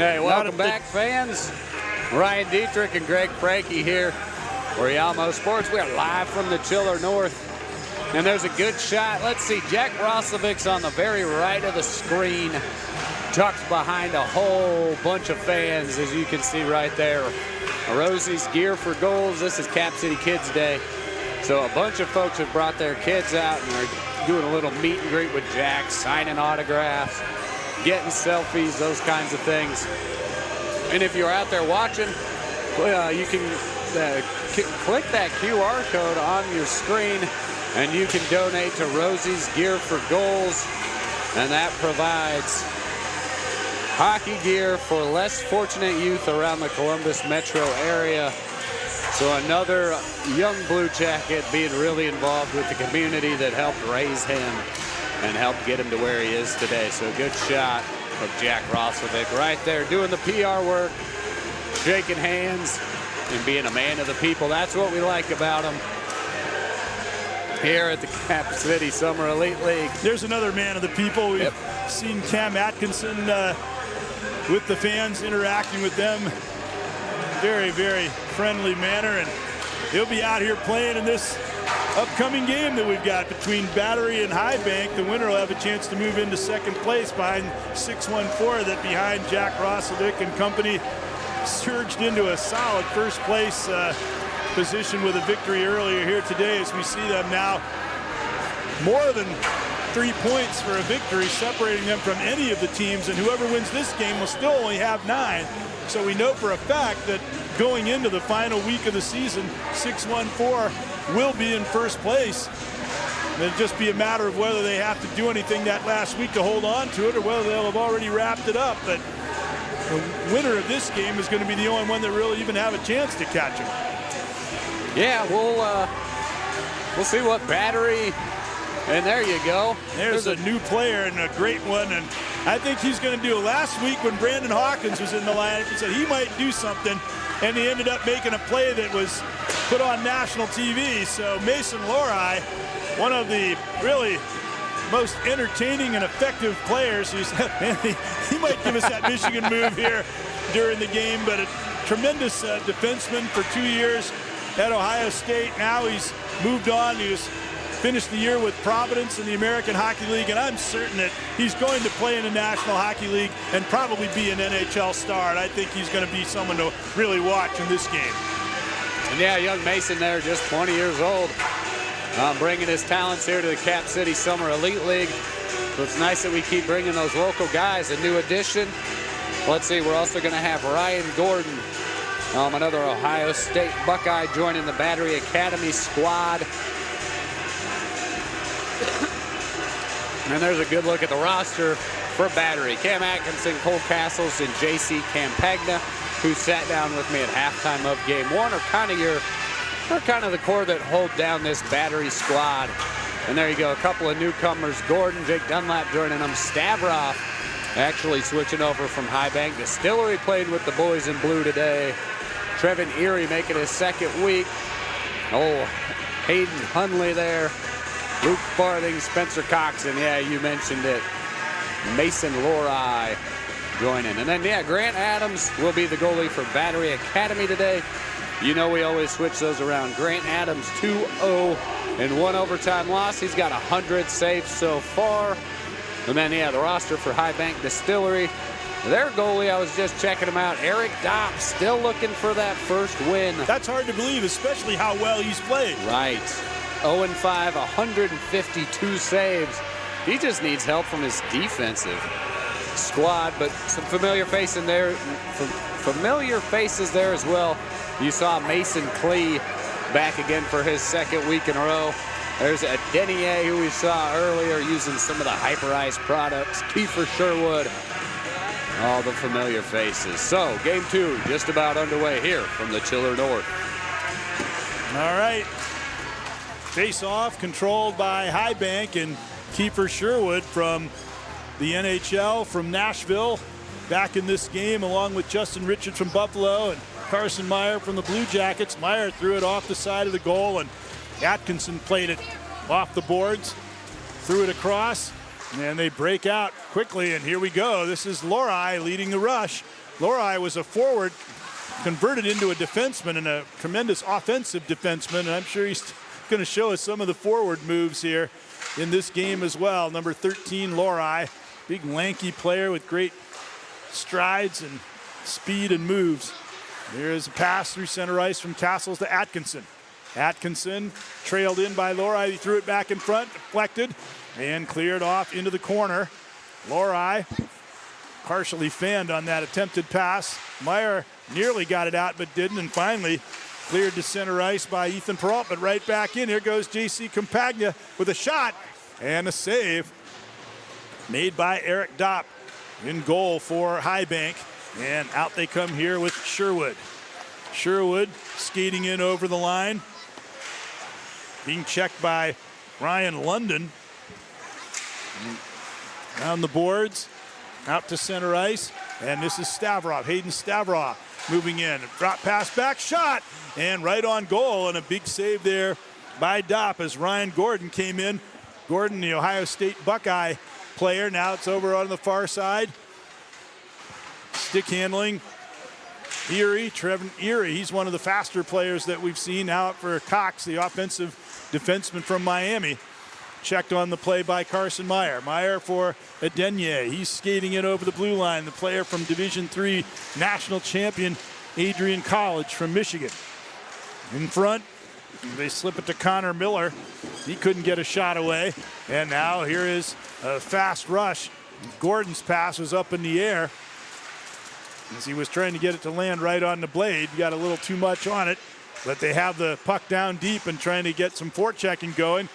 Hey, welcome back, fans. Ryan Dietrich and Greg Franke here. We're Yalmo Sports. We are live from the Chiller North. And there's a good shot. Let's see, Jack Roslovic's on the very right of the screen, tucked behind a whole bunch of fans, as you can see right there. Rosie's Gear for Goals. This is Cap City Kids Day. So a bunch of folks have brought their kids out and are doing a little meet and greet with Jack, signing autographs, getting selfies, those kinds of things. And if you're out there watching, you can click that QR code on your screen and you can donate to Rosie's Gear for Goals. And that provides hockey gear for less fortunate youth around the Columbus metro area. So another young Blue Jacket being really involved with the community that helped raise him and helped get him to where he is today. So a good shot of Jack Roslovic right there doing the PR work, shaking hands, and being a man of the people. That's what we like about him here at the Cap City Summer Elite League. There's another man of the people. We've seen Cam Atkinson with the fans, interacting with them. Very, very friendly manner, and he'll be out here playing in this upcoming game that we've got between Battery and High Bank. The winner will have a chance to move into second place behind 614, that behind Jack Roslovic and company surged into a solid first place position with a victory earlier here today, as we see them now more than 3 points for a victory, separating them from any of the teams, and whoever wins this game will still only have 9. So we know for a fact that going into the final week of the season, 614 will be in first place. It'll just be a matter of whether they have to do anything that last week to hold on to it, or whether they'll have already wrapped it up. But the winner of this game is going to be the only one that really even have a chance to catch him. Yeah, we'll see what Battery. And there you go. There's a new player and a great one, and I think he's going to do it. Last week when Brandon Hawkins was in the lineup, he said he might do something, and he ended up making a play that was put on national TV. So Mason Lorai, one of the really most entertaining and effective players, he might give us that Michigan move here during the game, but a tremendous defenseman for 2 years at Ohio State. Now he's moved on. He was finished the year with Providence in the American Hockey League, and I'm certain that he's going to play in the National Hockey League and probably be an NHL star, and I think he's going to be someone to really watch in this game. And yeah, young Mason there, just 20 years old, bringing his talents here to the Cap City Summer Elite League. So it's nice that we keep bringing those local guys. A new addition. Let's see, we're also going to have Ryan Gordon, another Ohio State Buckeye, joining the Battery Academy squad. And there's a good look at the roster for Battery. Cam Atkinson, Cole Castles, and J.C. Campagna, who sat down with me at halftime of game one, are kind of the core that hold down this Battery squad. And there you go, a couple of newcomers. Gordon, Jake Dunlap joining them. Stavroff actually switching over from High Bank. Distillery played with the boys in blue today. Trevin Erie making his second week. Oh, Hayden Hunley there. Luke Farthing, Spencer Cox, and yeah, you mentioned it, Mason Lorai joining. And then, yeah, Grant Adams will be the goalie for Battery Academy today. You know we always switch those around. Grant Adams, 2-0 in 1 overtime loss. He's got 100 saves so far. And then, yeah, the roster for High Bank Distillery. Their goalie, I was just checking him out, Eric Dopp, still looking for that first win. That's hard to believe, especially how well he's played. Right. 0-5, 152 saves. He just needs help from his defensive squad, but some familiar faces there as well. You saw Mason Klee back again for his second week in a row. There's a Denier who we saw earlier using some of the Hyper Ice products. Kiefer Sherwood. All the familiar faces. So game 2 just about underway here from the Chiller North. All right. Face-off controlled by High Bank, and Kiefer Sherwood from the NHL from Nashville back in this game, along with Justin Richards from Buffalo and Carson Meyer from the Blue Jackets. Meyer threw it off the side of the goal, and Atkinson played it off the boards, threw it across, and they break out quickly, and here we go. This is Lorai leading the rush. Lorei was a forward converted into a defenseman and a tremendous offensive defenseman, and I'm sure he's going to show us some of the forward moves here in this game as well. Number 13, Lorei, big lanky player with great strides and speed and moves. There's a pass through center ice from Castles to Atkinson. Atkinson trailed in by Lorei. He threw it back in front, deflected, and cleared off into the corner. Lorei partially fanned on that attempted pass. Meyer nearly got it out but didn't, and finally cleared to center ice by Ethan Peralt, but right back in. Here goes J.C. Campagna with a shot and a save made by Eric Dopp in goal for High Bank. And out they come here with Sherwood. Sherwood skating in over the line, being checked by Ryan London. Down the boards, out to center ice, and this is Stavrov, Hayden Stavrov moving in. Drop pass back, shot, and right on goal, and a big save there by Dopp as Ryan Gordon came in. Gordon, the Ohio State Buckeye player. Now it's over on the far side. Stick handling. Erie, Trevin Erie, he's one of the faster players that we've seen. Now out for Cox, the offensive defenseman from Miami. Checked on the play by Carson Meyer. Meyer for Adenye. He's skating in over the blue line. The player from Division III national champion Adrian College from Michigan. In front, they slip it to Connor Miller. He couldn't get a shot away. And now here is a fast rush. Gordon's pass was up in the air as he was trying to get it to land right on the blade. Got a little too much on it, but they have the puck down deep and trying to get some forechecking going.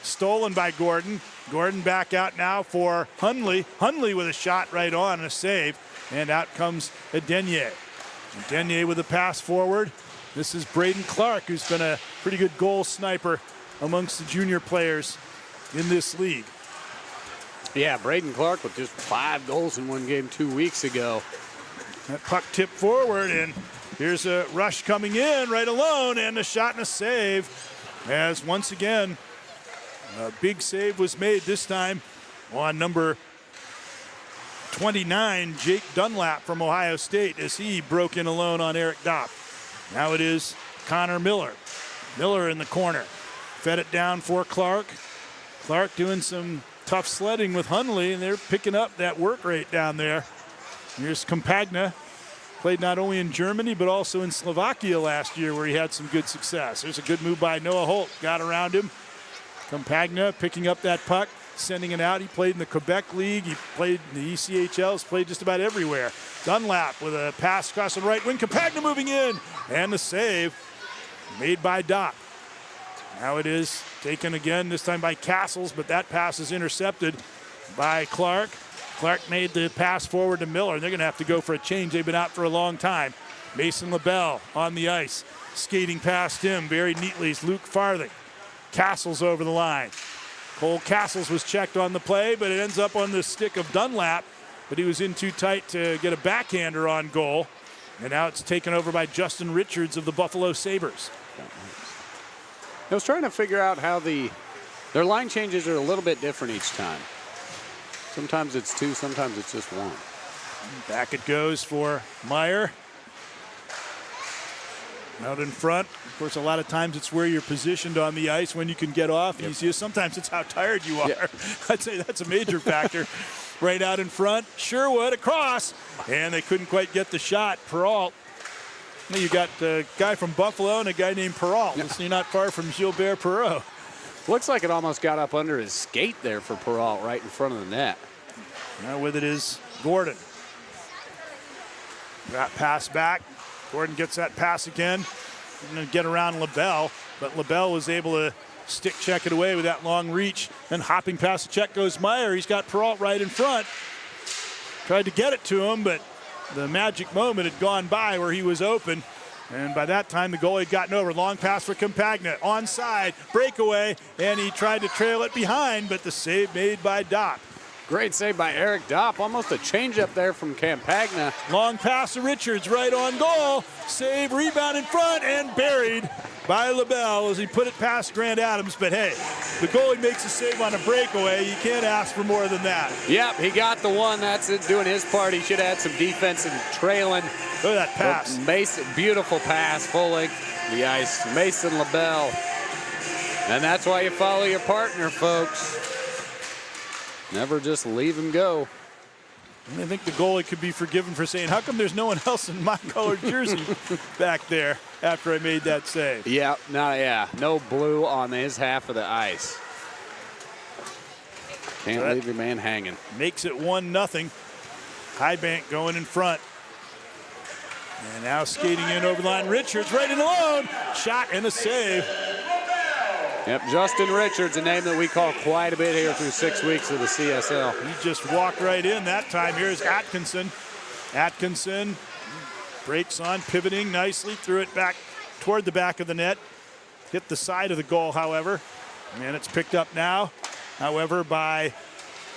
Stolen by Gordon. Gordon back out now for Hundley. Hundley with a shot right on and a save. And out comes Adenye. Adenye with a pass forward. This is Braden Clark, who's been a pretty good goal sniper amongst the junior players in this league. Yeah, Braden Clark with just 5 goals in one game 2 weeks ago. That puck tipped forward, and here's a rush coming in right alone, and a shot and a save. As once again, a big save was made this time on number 29, Jake Dunlap from Ohio State, as he broke in alone on Eric Dopp. Now it is Connor Miller. Miller in the corner. Fed it down for Clark. Clark doing some tough sledding with Hundley, and they're picking up that work rate down there. Here's Campagna. Played not only in Germany, but also in Slovakia last year, where he had some good success. There's a good move by Noah Holt. Got around him. Campagna picking up that puck, sending it out. He played in the Quebec League. He played in the ECHL. He's played just about everywhere. Dunlap with a pass across the right wing. Campagna moving in. And the save made by Dopp. Now it is taken again, this time by Castles, but that pass is intercepted by Clark. Clark made the pass forward to Miller. They're going to have to go for a change. They've been out for a long time. Mason LaBelle on the ice. Skating past him very neatly is Luke Farthing. Castles over the line. Cole Castles was checked on the play, but it ends up on the stick of Dunlap, but he was in too tight to get a backhander on goal. And now it's taken over by Justin Richards of the Buffalo Sabres. I was trying to figure out how their line changes are a little bit different each time. Sometimes it's 2, sometimes it's just 1. Back it goes for Meyer. Out in front. Of course, a lot of times it's where you're positioned on the ice when you can get off. Yep. Easiest. Sometimes it's how tired you are. Yep. I'd say that's a major factor. Right out in front. Sherwood across. And they couldn't quite get the shot. Peralt. You got a guy from Buffalo and a guy named Peralt. Yeah. You're not far from Gilbert Perreault. Looks like it almost got up under his skate there for Peralt right in front of the net. Now with it is Gordon. That pass back. Gordon gets that pass again. Going to get around LaBelle, but LaBelle was able to stick check it away with that long reach. Then hopping past the check goes Meyer. He's got Peralt right in front. Tried to get it to him, but the magic moment had gone by where he was open. And by that time, the goalie had gotten over. Long pass for Campagna. Onside, breakaway, and he tried to trail it behind, but the save made by Dopp. Great save by Eric Dopp. Almost a changeup there from Campagna. Long pass to Richards, right on goal. Save, rebound in front, and buried by LaBelle as he put it past Grant Adams. But hey, the goalie makes a save on a breakaway. You can't ask for more than that. Yep, he got the one. That's it, doing his part. He should have had some defense and trailing. Look at that pass. Mason, beautiful pass, full length the ice. Mason LaBelle. And that's why you follow your partner, folks. Never just leave him go. I think the goalie could be forgiven for saying, how come there's no one else in my colored jersey back there after I made that save? Yeah, no blue on his half of the ice. Can't leave your man hanging. Makes it 1-0. High Bank going in front. And now skating in over the line. Richards right in alone. Shot and a save. Yep, Justin Richards, a name that we call quite a bit here through 6 weeks of the CSL. He just walked right in that time. Here's Atkinson. Atkinson breaks on, pivoting nicely, threw it back toward the back of the net. Hit the side of the goal, however. And it's picked up now, however, by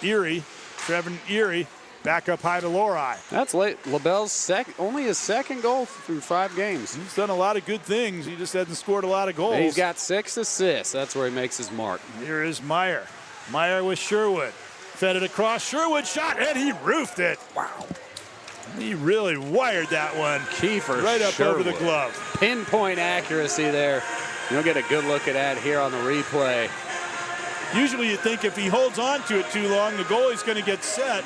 Erie. Trevin Erie back up high to Lori. That's late. LaBelle's only his second goal through 5 games. He's done a lot of good things. He just hasn't scored a lot of goals. And he's got 6 assists. That's where he makes his mark. Here is Meyer. Meyer with Sherwood. Fed it across. Sherwood shot, and he roofed it. Wow. He really wired that one. Kiefer right up Sherwood. over the glove. Pinpoint accuracy there. You'll get a good look at that here on the replay. Usually you think if he holds on to it too long, the goalie's going to get set.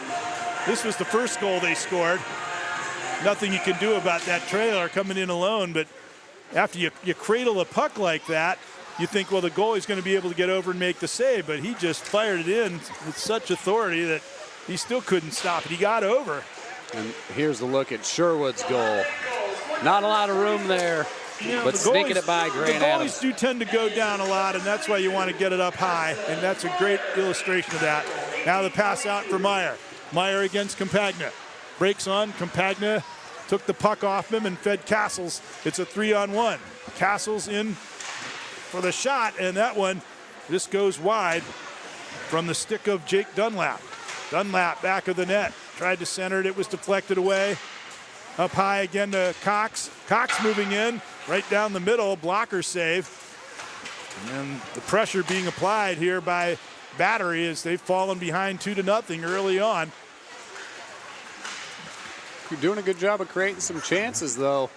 This was the first goal they scored. Nothing you can do about that trailer coming in alone, but after you cradle a puck like that, you think, well, the goalie's going to be able to get over and make the save, but he just fired it in with such authority that he still couldn't stop it. He got over. And here's a look at Sherwood's goal. Not a lot of room there, but sneaking it by Grant Adams. The goalies do tend to go down a lot, and that's why you want to get it up high, and that's a great illustration of that. Now the pass out for Meyer. Meyer against Campagna. Breaks on. Campagna took the puck off him and fed Castles. It's a 3-on-1. Castles in for the shot, and that one just goes wide from the stick of Jake Dunlap. Dunlap back of the net. Tried to center it. It was deflected away. Up high again to Cox. Cox moving in right down the middle. Blocker save. And the pressure being applied here by Battery as they've fallen behind 2-0 early on. You're doing a good job of creating some chances, though.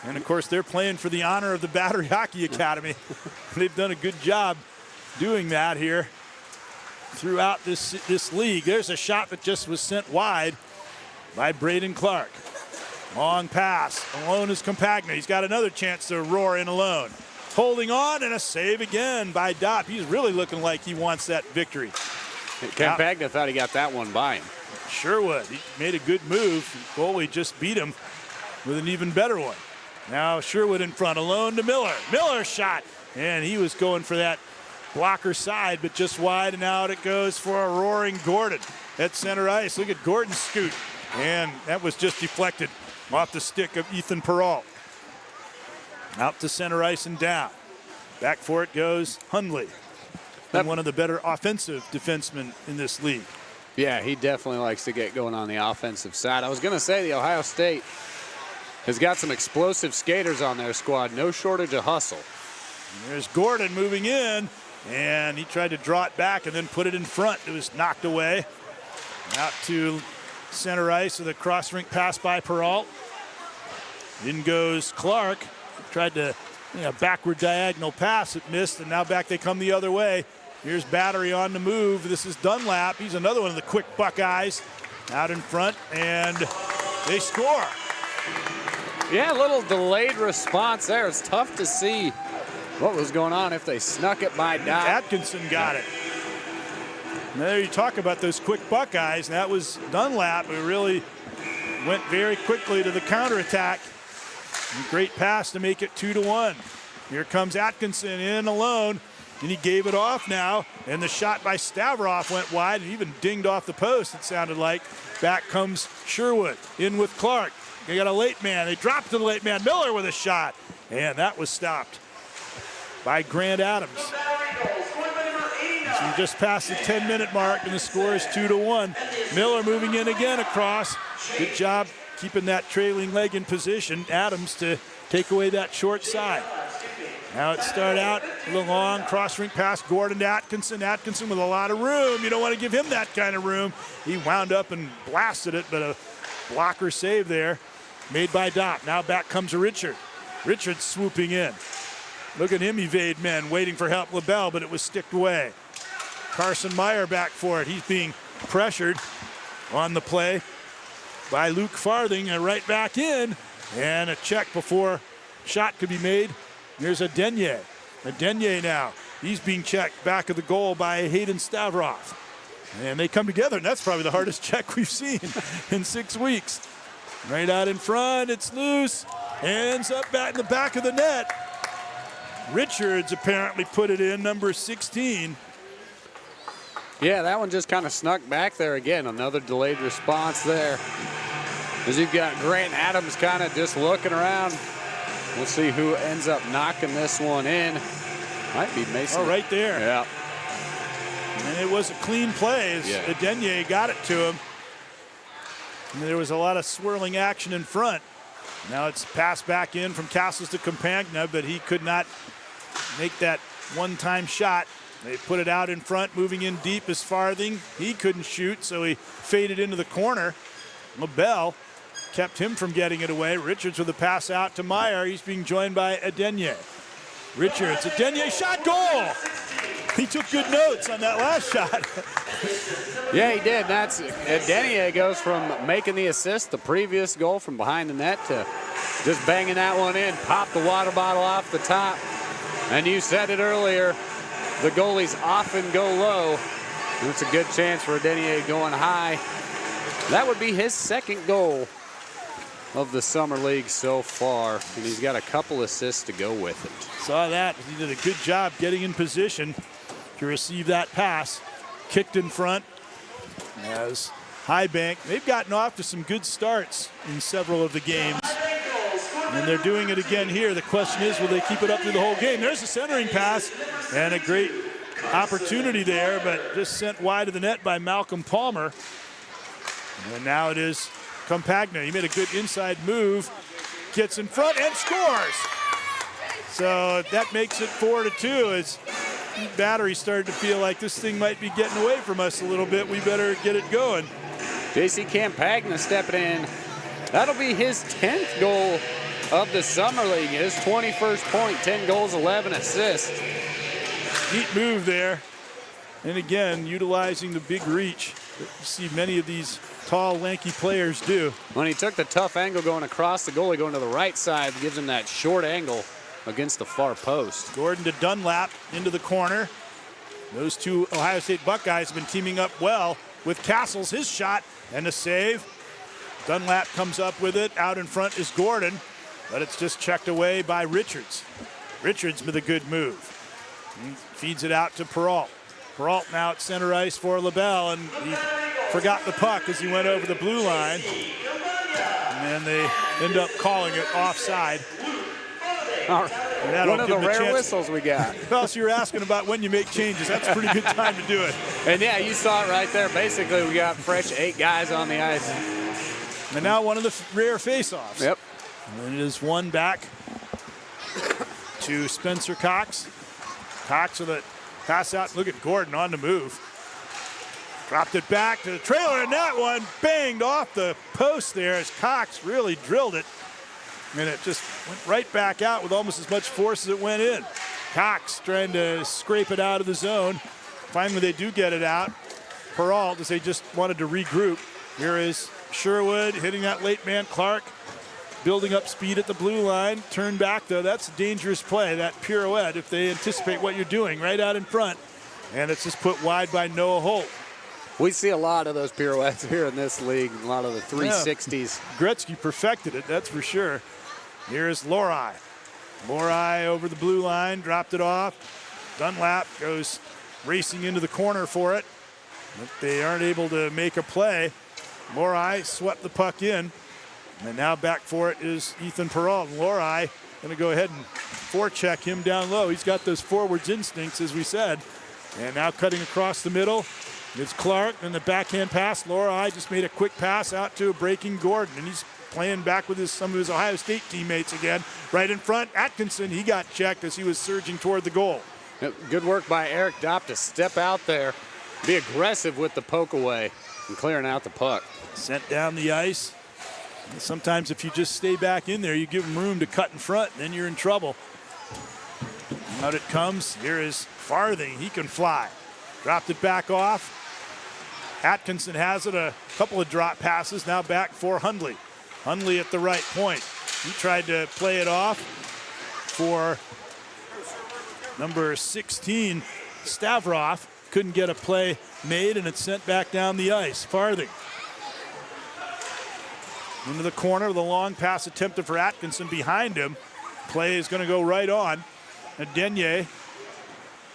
And of course, they're playing for the honor of the Battery Hockey Academy. They've done a good job doing that here throughout this league. There's a shot that just was sent wide by Braden Clark. Long pass. Alone is Campagna. He's got another chance to roar in alone. Holding on, and a save again by Dopp. He's really looking like he wants that victory. Campagna thought he got that one by him. Sherwood, he made a good move. Goalie just beat him with an even better one. Now Sherwood in front, alone to Miller. Miller shot, and he was going for that blocker side, but just wide, and out it goes for a roaring Gordon at center ice. Look at Gordon scoot, and that was just deflected off the stick of Ethan Perrault. Out to center ice and down. Back for it goes Hundley. And one of the better offensive defensemen in this league. Yeah, he definitely likes to get going on the offensive side. I was going to say the Ohio State has got some explosive skaters on their squad. No shortage of hustle. And there's Gordon moving in, and he tried to draw it back and then put it in front. It was knocked away. Out to center ice with a cross-rink pass by Perrault. In goes Clark. Tried to, backward diagonal pass. It missed, and now back they come the other way. Here's Battery on the move. This is Dunlap. He's another one of the quick Buckeyes out in front, and they score. Yeah, a little delayed response there. It's tough to see what was going on if they snuck it by Dopp. Atkinson got it. And there you talk about those quick Buckeyes. That was Dunlap who really went very quickly to the counterattack. Great pass to make it 2-1. Here comes Atkinson in alone, and he gave it off now, and the shot by Stavroff went wide and even dinged off the post, it sounded like. Back comes Sherwood in with Clark. They got a late man. They dropped to the late man. Miller with a shot, and that was stopped by Grant Adams. So we just passed the 10-minute mark, and the score is 2-1. Miller moving in again across. Good job keeping that trailing leg in position. Adams to take away that short side. Now it started out a little long, cross-rink pass, Gordon to Atkinson. Atkinson with a lot of room. You don't want to give him that kind of room. He wound up and blasted it, but a blocker save there made by Dopp. Now back comes Richard. Richard swooping in. Look at him evade men, waiting for help LaBelle, but it was sticked away. Carson Meyer back for it. He's being pressured on the play by Luke Farthing, and right back in, and a check before shot could be made. Here's Adenye. Adenye now. He's being checked back of the goal by Hayden Stavroff. And they come together, and that's probably the hardest check we've seen in 6 weeks. Right out in front, it's loose. Ends up back in the back of the net. Richards apparently put it in, number 16. Yeah, that one just kind of snuck back there again. Another delayed response there. As you've got Grant Adams kind of just looking around. We'll see who ends up knocking this one in. Might be Mason. Oh, right there. Yeah. And it was a clean play as Adenye got it to him. And there was a lot of swirling action in front. Now it's passed back in from Castles to Campagna, but he could not make that one-time shot. They put it out in front, moving in deep as Farthing. He couldn't shoot, so he faded into the corner. LaBelle kept him from getting it away. Richards with a pass out to Meyer. He's being joined by Adenye. Richards, Adenye shot, goal! He took good notes on that last shot. Yeah, he did. That's Adenye goes from making the assist, the previous goal from behind the net, to just banging that one in. Pop the water bottle off the top. And you said it earlier, the goalies often go low. And it's a good chance for Adenye going high. That would be his second goal of the summer league so far, and he's got a couple assists to go with it. Saw that. He did a good job getting in position to receive that pass. Kicked in front as Highbank. They've gotten off to some good starts in several of the games, and they're doing it again here. The question is, will they keep it up through the whole game? There's a centering pass and a great opportunity there, but just sent wide of the net by Malcolm Palmer. And now it is Campagna. He made a good inside move, gets in front and scores. So that makes it 4-2 as Battery started to feel like this thing might be getting away from us a little bit. We better get it going. J.C. Campagna stepping in. That'll be his 10th goal of the summer league. His 21st point, 10 goals, 11 assists. Neat move there. And again, utilizing the big reach that you see many of these tall, lanky players do. When he took the tough angle going across the goalie, going to the right side, gives him that short angle against the far post. Gordon to Dunlap into the corner. Those two Ohio State Buckeyes have been teaming up well with Castles. His shot and a save. Dunlap comes up with it. Out in front is Gordon, but it's just checked away by Richards. Richards with a good move. He feeds it out to Peralt. Peralt now at center ice for LaBelle, and he forgot the puck as he went over the blue line. And they end up calling it offside. One of the rare whistles we got. Well, so you're asking about when you make changes. That's a pretty good time to do it. And yeah, you saw it right there. Basically, we got fresh 8 guys on the ice. And now one of the rare face-offs. Yep. And it is one back to Spencer Cox. Cox with a pass out. Look at Gordon on the move. Dropped it back to the trailer, and that one banged off the post there as Cox really drilled it. And it just went right back out with almost as much force as it went in. Cox trying to scrape it out of the zone. Finally, they do get it out. Peralt, as they just wanted to regroup. Here is Sherwood hitting that late man Clark. Building up speed at the blue line. Turn back, though. That's a dangerous play, that pirouette, if they anticipate what you're doing right out in front. And it's just put wide by Noah Holt. We see a lot of those pirouettes here in this league, a lot of the 360s. Yeah. Gretzky perfected it, that's for sure. Here's Lorai. Lorai over the blue line, dropped it off. Dunlap goes racing into the corner for it, but they aren't able to make a play. Lorai swept the puck in, and now back for it is Ethan Peralt. Lorai going to go ahead and forecheck him down low. He's got those forwards instincts, as we said. And now cutting across the middle It's Clark, and the backhand pass. Lorelei just made a quick pass out to a breaking Gordon, and he's playing back with some of his Ohio State teammates again. Right in front, Atkinson, he got checked as he was surging toward the goal. Good work by Eric Dopp to step out there, be aggressive with the poke away and clearing out the puck. Sent down the ice. And sometimes if you just stay back in there, you give them room to cut in front, and then you're in trouble. Out it comes. Here is Farthing. He can fly. Dropped it back off. Atkinson has it, a couple of drop passes. Now back for Hundley. Hundley at the right point. He tried to play it off for number 16, Stavrov. Couldn't get a play made, and it's sent back down the ice. Farthing. Into the corner, the long pass attempted for Atkinson behind him. Play is going to go right on. And Denye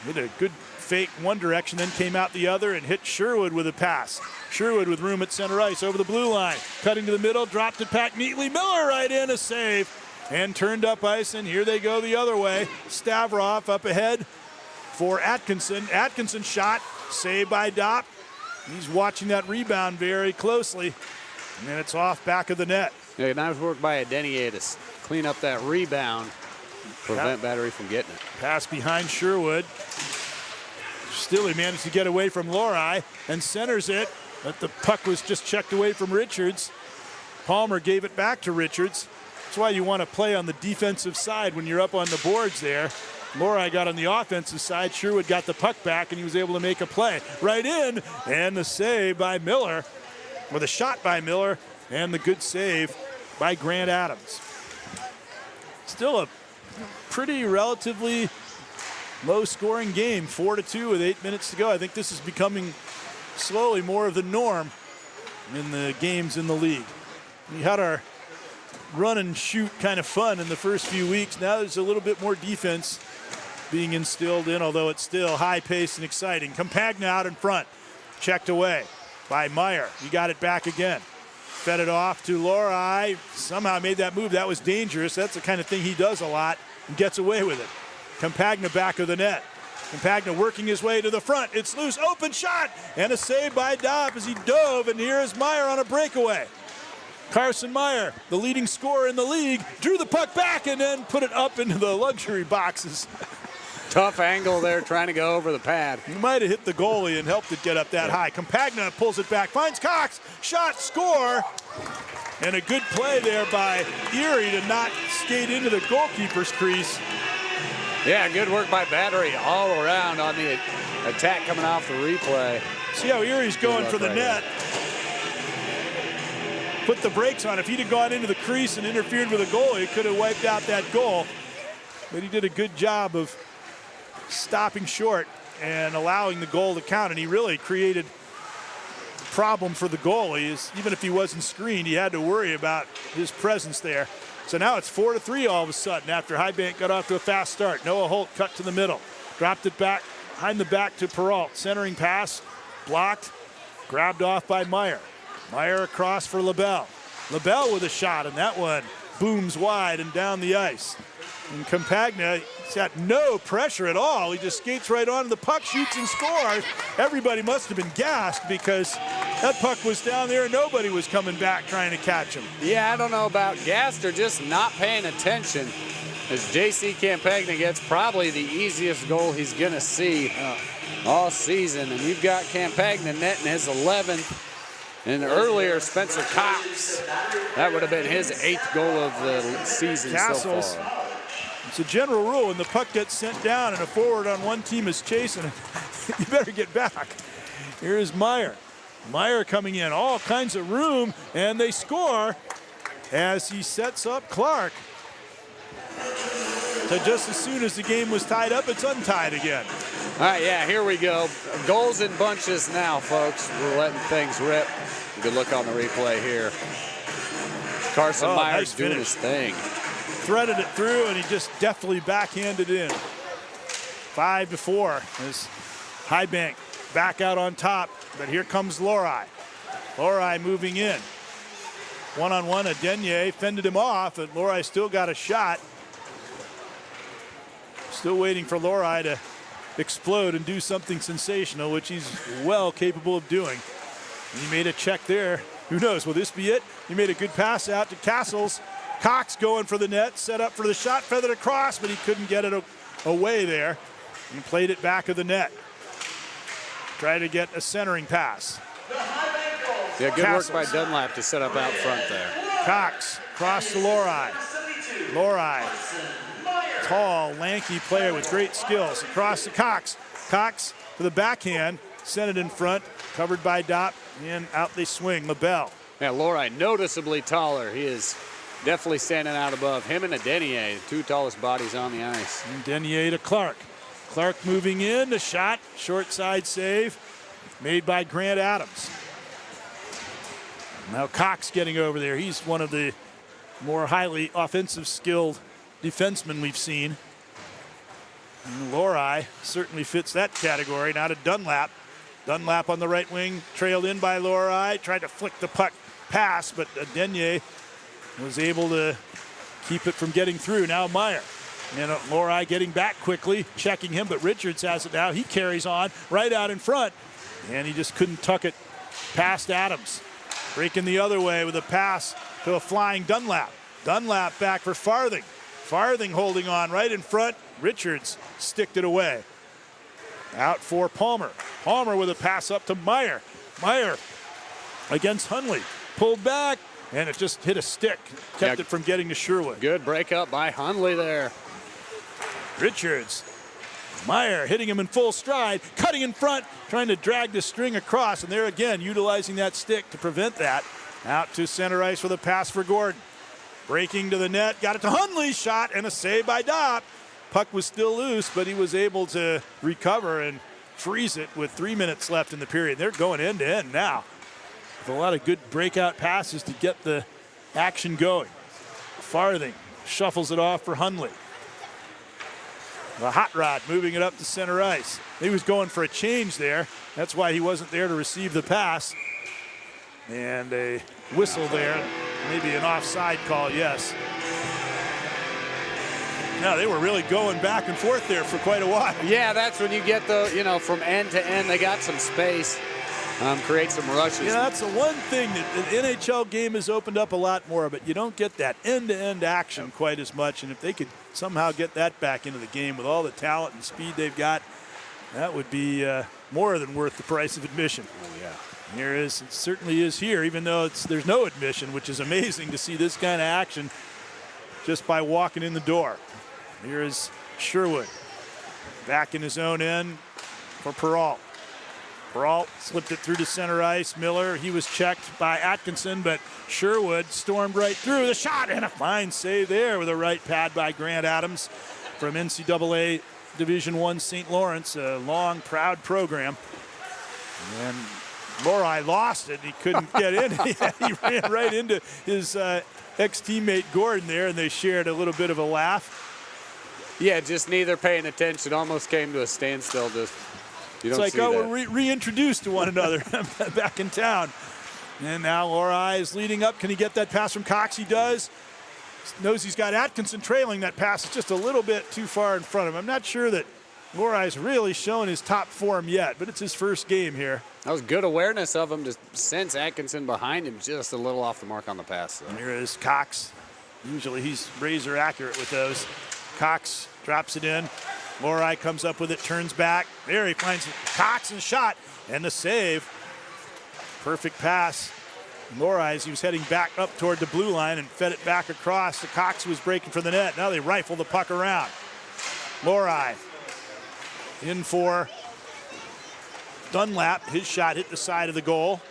did a good fake one direction, then came out the other and hit Sherwood with a pass. Sherwood with room at center ice over the blue line. Cutting to the middle, dropped it back neatly. Miller right in, a save. And turned up ice, and here they go the other way. Stavrov up ahead for Atkinson. Atkinson shot, saved by Dopp. He's watching that rebound very closely. And then it's off back of the net. Yeah, nice work by Denier to clean up that rebound, prevent Battery from getting it. Pass behind Sherwood. Still he managed to get away from Lorelei and centers it, but the puck was just checked away from Richards. Palmer gave it back to Richards. That's why you want to play on the defensive side when you're up on the boards there. Lorelei got on the offensive side. Sherwood got the puck back, and he was able to make a play. Right in, and the save by Miller, or the shot by Miller, and the good save by Grant Adams. Still a pretty relatively low-scoring game, 4-2 with 8 minutes to go. I think this is becoming slowly more of the norm in the games in the league. We had our run and shoot kind of fun in the first few weeks. Now there's a little bit more defense being instilled in, although it's still high-paced and exciting. Campagna out in front, checked away by Meyer. He got it back again. Fed it off to Lorelei. Somehow made that move. That was dangerous. That's the kind of thing he does a lot and gets away with it. Campagna back of the net. Campagna working his way to the front. It's loose, open shot, and a save by Dopp as he dove, and here is Meyer on a breakaway. Carson Meyer, the leading scorer in the league, drew the puck back and then put it up into the luxury boxes. Tough angle there trying to go over the pad. He might have hit the goalie and helped it get up that high. Campagna pulls it back, finds Cox, shot, score. And a good play there by Erie to not skate into the goalkeeper's crease. Yeah, good work by Battery all around on the attack coming off the replay. See how Erie's going for the net. Put the brakes on. If he'd have gone into the crease and interfered with the goalie, he could have wiped out that goal. But he did a good job of stopping short and allowing the goal to count, and he really created a problem for the goalie. Even if he wasn't screened, he had to worry about his presence there. So now it's 4-3 all of a sudden after Highbank got off to a fast start. Noah Holt cut to the middle, dropped it back behind the back to Peralt. Centering pass, blocked, grabbed off by Meyer. Meyer across for LaBelle. LaBelle with a shot, and that one booms wide and down the ice. And Campagna, he's got no pressure at all. He just skates right onto the puck, shoots and scores. Everybody must have been gassed because that puck was down there and nobody was coming back trying to catch him. Yeah, I don't know about gassed or just not paying attention, as J.C. Campagna gets probably the easiest goal he's going to see all season. And you've got Campagna netting his 11th. And earlier, Spencer Cox, that would have been his 8th goal of the season Castles, so far. It's a general rule when the puck gets sent down and a forward on one team is chasing it, you better get back. Here is Meyer. Meyer coming in, all kinds of room, and they score as he sets up Clark. So just as soon as the game was tied up, it's untied again. All right, yeah, here we go. Goals in bunches now, folks. We're letting things rip. Good look on the replay here. Carson Meyer's doing his thing. Threaded it through, and he just deftly backhanded in. 5-4 as Highbank back out on top, but here comes Lorelei. Lorelei moving in. One-on-one, Denier fended him off, and Lorelei still got a shot. Still waiting for Lorelei to explode and do something sensational, which he's well capable of doing. And he made a check there. Who knows, will this be it? He made a good pass out to Castles. Cox going for the net, set up for the shot, feathered across, but he couldn't get it away there. And played it back of the net. Tried to get a centering pass. Yeah, good work by Dunlap to set up out front there. Cox, cross to Lorai. Lorai, tall, lanky player with great skills. Across to Cox. Cox for the backhand, sent it in front, covered by Dopp, and out they swing. LaBelle. Yeah, Lorai noticeably taller. He is definitely standing out above him and Denier, the 2 tallest bodies on the ice. And Denier to Clark. Clark moving in, the shot, short side save, made by Grant Adams. Now Cox getting over there. He's one of the more highly offensive skilled defensemen we've seen. And Lorai certainly fits that category. Now to Dunlap. Dunlap on the right wing, trailed in by Lorai, tried to flick the puck pass, but Denier was able to keep it from getting through. Now Meyer. And Lorai getting back quickly, checking him, but Richards has it now. He carries on right out in front, and he just couldn't tuck it past Adams. Breaking the other way with a pass to a flying Dunlap. Dunlap back for Farthing. Farthing holding on right in front. Richards sticked it away. Out for Palmer. Palmer with a pass up to Meyer. Meyer against Hundley. Pulled back, and it just hit a stick. Kept it from getting to Sherwood. Good breakup by Hundley there. Richards. Meyer hitting him in full stride, cutting in front, trying to drag the string across, and there again, utilizing that stick to prevent that. Out to center ice with a pass for Gordon. Breaking to the net, got it to Hundley, shot, and a save by Dopp. Puck was still loose, but he was able to recover and freeze it with 3 minutes left in the period. They're going end to end now, with a lot of good breakout passes to get the action going. Farthing shuffles it off for Hundley. The hot rod moving it up to center ice. He was going for a change there. That's why he wasn't there to receive the pass. And a whistle there. Maybe an offside call, yes. No, they were really going back and forth there for quite a while. Yeah, that's when you get the, from end to end, they got some space, create some rushes. Yeah, that's the one thing that the NHL game has opened up a lot more, but you don't get that end-to-end action quite as much. And if they could somehow get that back into the game with all the talent and speed they've got, that would be more than worth the price of admission. Oh, yeah. It certainly is here, even though there's no admission, which is amazing to see this kind of action just by walking in the door. Here is Sherwood back in his own end for Peralt. Peralt slipped it through to center ice. Miller, he was checked by Atkinson, but Sherwood stormed right through the shot, and a fine save there with a right pad by Grant Adams from NCAA Division I St. Lawrence, a long, proud program. And Lorai lost it. He couldn't get in. He ran right into his ex-teammate Gordon there, and they shared a little bit of a laugh. Yeah, just neither paying attention. Almost came to a standstill. It's like, we're reintroduced to one another back in town. And now Lorai is leading up. Can he get that pass from Cox? He does. Knows he's got Atkinson trailing. That pass is just a little bit too far in front of him. I'm not sure that Lorai's really shown his top form yet, but it's his first game here. That was good awareness of him to sense Atkinson behind him, just a little off the mark on the pass. And here is Cox. Usually he's razor accurate with those. Cox drops it in. Lorai comes up with it, turns back. There he finds Cox and shot, and the save. Perfect pass. Lorai, as he was heading back up toward the blue line and fed it back across. The Cox was breaking for the net. Now they rifle the puck around. Lorai in for Dunlap. His shot hit the side of the goal.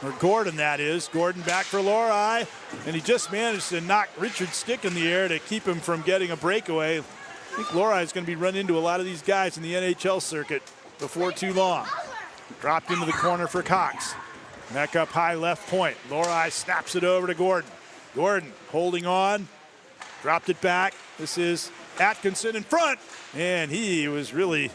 Or Gordon, that is. Gordon back for Lorai, and he just managed to knock Richard's stick in the air to keep him from getting a breakaway. I think Lorai is going to be running into a lot of these guys in the NHL circuit before too long. Dropped into the corner for Cox. Back up high left point. Lorai snaps it over to Gordon. Gordon holding on. Dropped it back. This is Atkinson in front. And he was really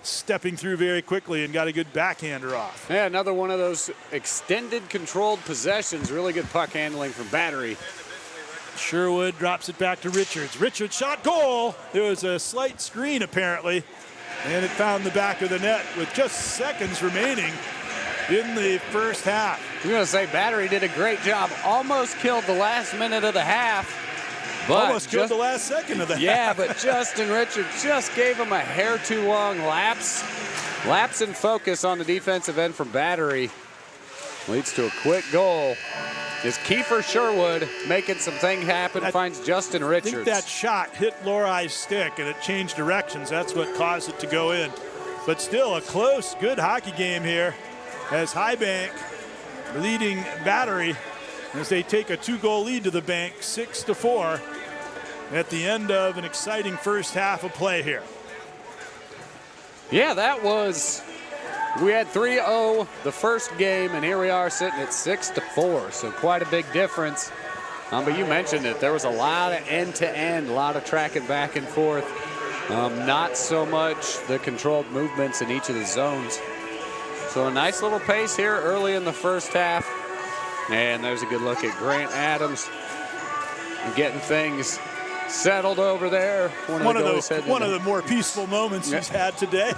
stepping through very quickly and got a good backhander off. Yeah, another one of those extended controlled possessions. Really good puck handling from Battery. Sherwood drops it back to Richards. Richards shot, goal. There was a slight screen apparently, and it found the back of the net with just seconds remaining in the first half. I'm going to say Battery did a great job. Almost killed the last minute of the half. But almost killed the last second of the half. Yeah, but Justin Richards just gave him a hair too long lapse. Lapse in focus on the defensive end from Battery. Leads to a quick goal. Is Kiefer Sherwood making some things happen, finds Justin Richards. I think that shot hit Lorai's stick and it changed directions. That's what caused it to go in. But still a close, good hockey game here as High Bank leading Battery as they take a 2-goal lead to the bank, 6-4 at the end of an exciting first half of play here. Yeah, we had 3-0 the first game, and here we are sitting at 6-4, so quite a big difference. But you mentioned it, there was a lot of end-to-end, a lot of tracking back and forth. Not so much the controlled movements in each of the zones. So a nice little pace here early in the first half. And there's a good look at Grant Adams getting things settled over there. One of the more peaceful moments he's had today.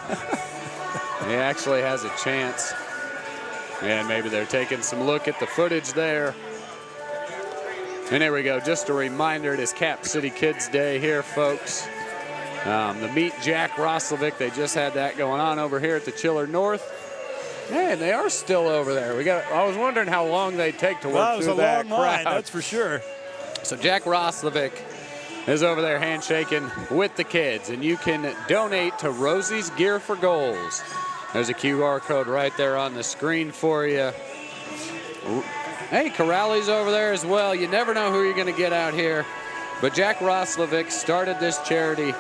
He actually has a chance. And maybe they're taking some look at the footage there. And there we go. Just a reminder, it is Cap City Kids Day here, folks. The Meet Jack Roslovic, they just had that going on over here at the Chiller North. Man, they are still over there. I was wondering how long they'd take to work through that crowd. That was a long line, that's for sure. So Jack Roslovic is over there handshaking with the kids, and you can donate to Rosie's Gear for Goals. There's a QR code right there on the screen for you. Hey, Corrales over there as well. You never know who you're going to get out here. But Jack Roslovic started this charity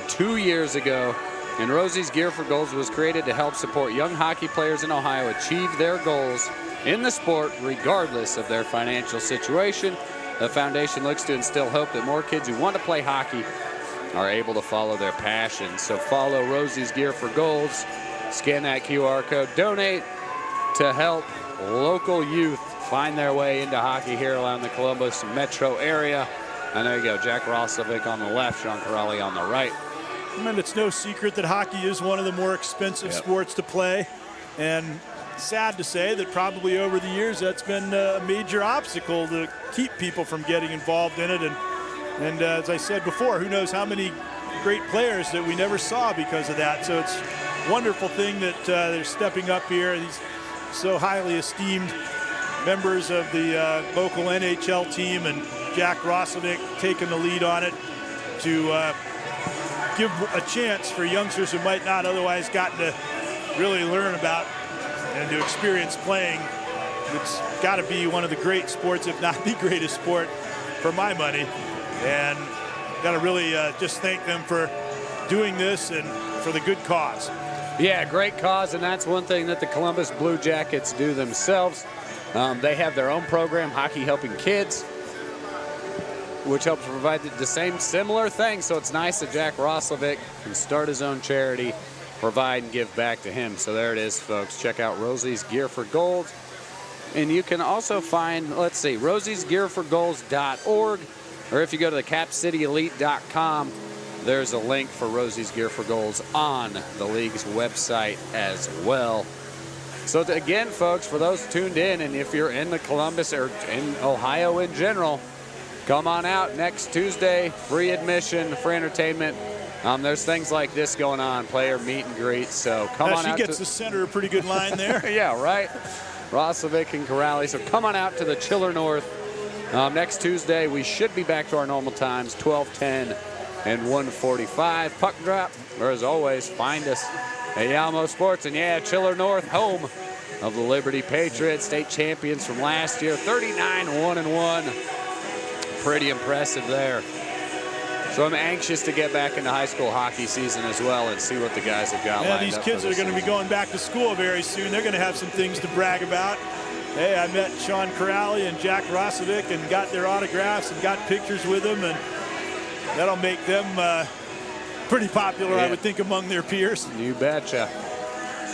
2 years ago. And Rosie's Gear for Goals was created to help support young hockey players in Ohio achieve their goals in the sport regardless of their financial situation. The foundation looks to instill hope that more kids who want to play hockey are able to follow their passion. So follow Rosie's Gear for Goals, scan that QR code, donate to help local youth find their way into hockey here around the Columbus metro area. And there you go, Jack Roslovic on the left, Sean Corrali on the right. I mean, it's no secret that hockey is one of the more expensive sports to play. And sad to say that probably over the years that's been a major obstacle to keep people from getting involved in it. And as I said before, who knows how many great players that we never saw because of that. So it's a wonderful thing that they're stepping up here. These so highly esteemed members of the local NHL team and Jack Roslovic taking the lead on it to give a chance for youngsters who might not otherwise gotten to really learn about and to experience playing. It's got to be one of the great sports, if not the greatest sport, for my money. And got to really just thank them for doing this and for the good cause. Yeah, great cause, and that's one thing that the Columbus Blue Jackets do themselves. They have their own program, Hockey Helping Kids, which helps provide the same similar thing. So it's nice that Jack Roslovic can start his own charity, provide and give back to him. So there it is, folks. Check out Rosie's Gear for Gold. And you can also find, let's see, rosiesgearforgoals.org, or if you go to the capcityelite.com, there's a link for Rosie's Gear for Goals on the league's website as well. So again, folks, for those tuned in, and if you're in the Columbus or in Ohio in general, come on out next Tuesday, free admission, free entertainment. There's things like this going on, player meet and greet. So come on out. She gets the center a pretty good line there. Yeah, right. Roslovic and Corrali. So come on out to the Chiller North. Next Tuesday, we should be back to our normal times, 12:10 and 1:45. Puck drop, or as always, find us at Yalmo Sports. And yeah, Chiller North, home of the Liberty Patriots, state champions from last year, 39-1-1. Pretty impressive there. So I'm anxious to get back into high school hockey season as well and see what the guys have got lined up. These kids are going to be going back to school very soon. They're going to have some things to brag about. Hey, I met Sean Corrali and Jack Roslovic and got their autographs and got pictures with them, and that'll make them pretty popular, I would think, among their peers. You betcha.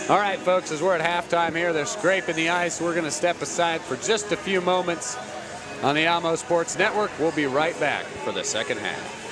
All right, folks, as we're at halftime here, they're scraping the ice. We're going to step aside for just a few moments. on the Alamo Sports Network. We'll be right back for the second half.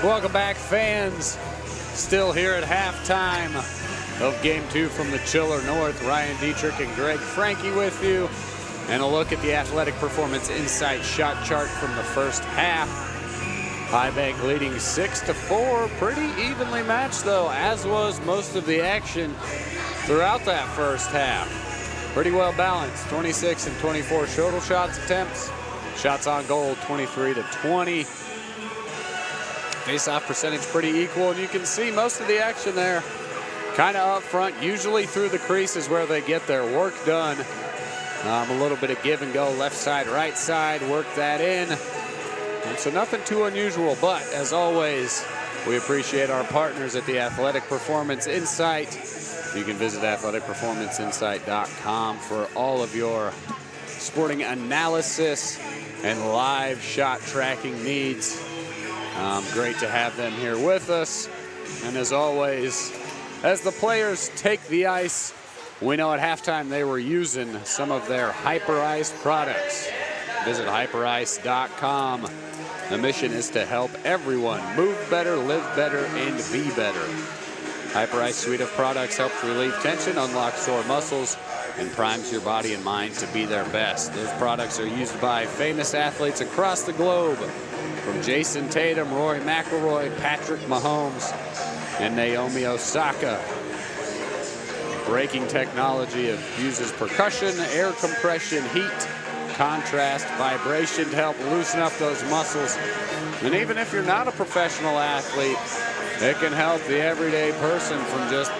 Welcome back, fans. Still here at halftime of Game 2 from the Chiller North. Ryan Dietrich and Greg Frankie with you. And a look at the Athletic Performance Insight shot chart from the first half. High Bank leading 6-4. Pretty evenly matched, though, as was most of the action throughout that first half. Pretty well balanced. 26 and 24 total shots attempts. Shots on goal, 23-20. Face-off percentage pretty equal, and you can see most of the action there kind of up front. Usually through the crease is where they get their work done. A little bit of give and go, left side, right side, work that in. And so nothing too unusual, but as always, we appreciate our partners at the Athletic Performance Insight. You can visit athleticperformanceinsight.com for all of your sporting analysis and live shot tracking needs. Great to have them here with us. And as always, as the players take the ice, we know at halftime they were using some of their Hyper Ice products. Visit hyperice.com. The mission is to help everyone move better, live better, and be better. Hyper Ice suite of products helps relieve tension, unlock sore muscles, and primes your body and mind to be their best. Those products are used by famous athletes across the globe, from Jason Tatum, Rory McIlroy, Patrick Mahomes, and Naomi Osaka. Braking technology uses percussion, air compression, heat, contrast, vibration to help loosen up those muscles. And even if you're not a professional athlete, it can help the everyday person from just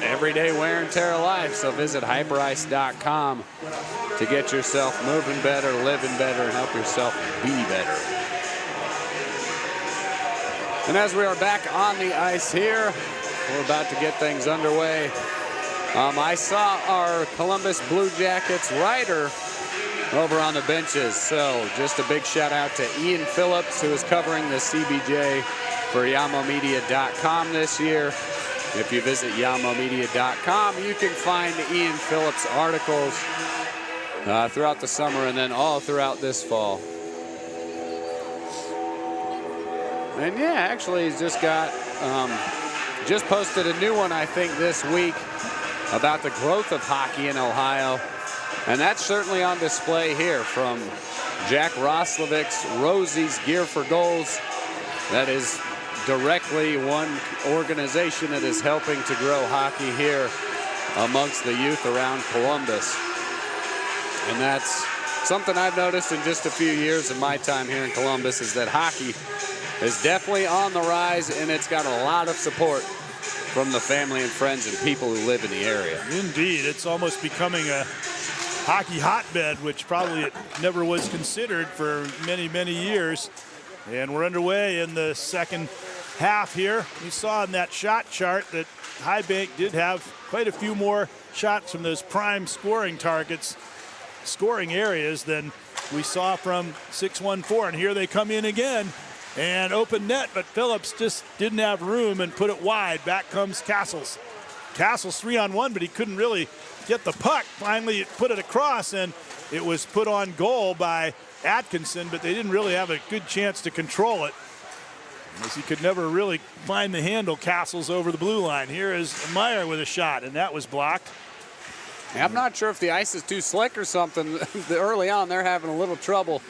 everyday wear and tear of life. So visit hyperice.com to get yourself moving better, living better, and help yourself be better. And as we are back on the ice here, we're about to get things underway. I saw our Columbus Blue Jackets writer over on the benches. So just a big shout out to Ian Phillips, who is covering the CBJ for YamaMedia.com this year. If you visit YamaMedia.com, you can find Ian Phillips' articles throughout the summer and then all throughout this fall. And yeah, actually he's just got, just posted a new one, I think, this week about the growth of hockey in Ohio. And that's certainly on display here from Jack Roslovic's Rosie's Gear for Goals. That is directly one organization that is helping to grow hockey here amongst the youth around Columbus. And that's something I've noticed in just a few years of my time here in Columbus, is that hockey is definitely on the rise, and it's got a lot of support from the family and friends and people who live in the area. Indeed, it's almost becoming a hockey hotbed, which probably it never was considered for many, many years. And we're underway in the second half here. You saw in that shot chart that High Bank did have quite a few more shots from those prime scoring targets, scoring areas, than we saw from 6-1-4. And here they come in again and open net, but Phillips just didn't have room and put it wide. Back comes Castles. Castles 3-on-1, but he couldn't really get the puck. Finally, it put it across, and it was put on goal by Atkinson, but they didn't really have a good chance to control it, as he could never really find the handle. Castles over the blue line. Here is Meyer with a shot, and that was blocked. Yeah, I'm not sure if the ice is too slick or something. Early on, they're having a little trouble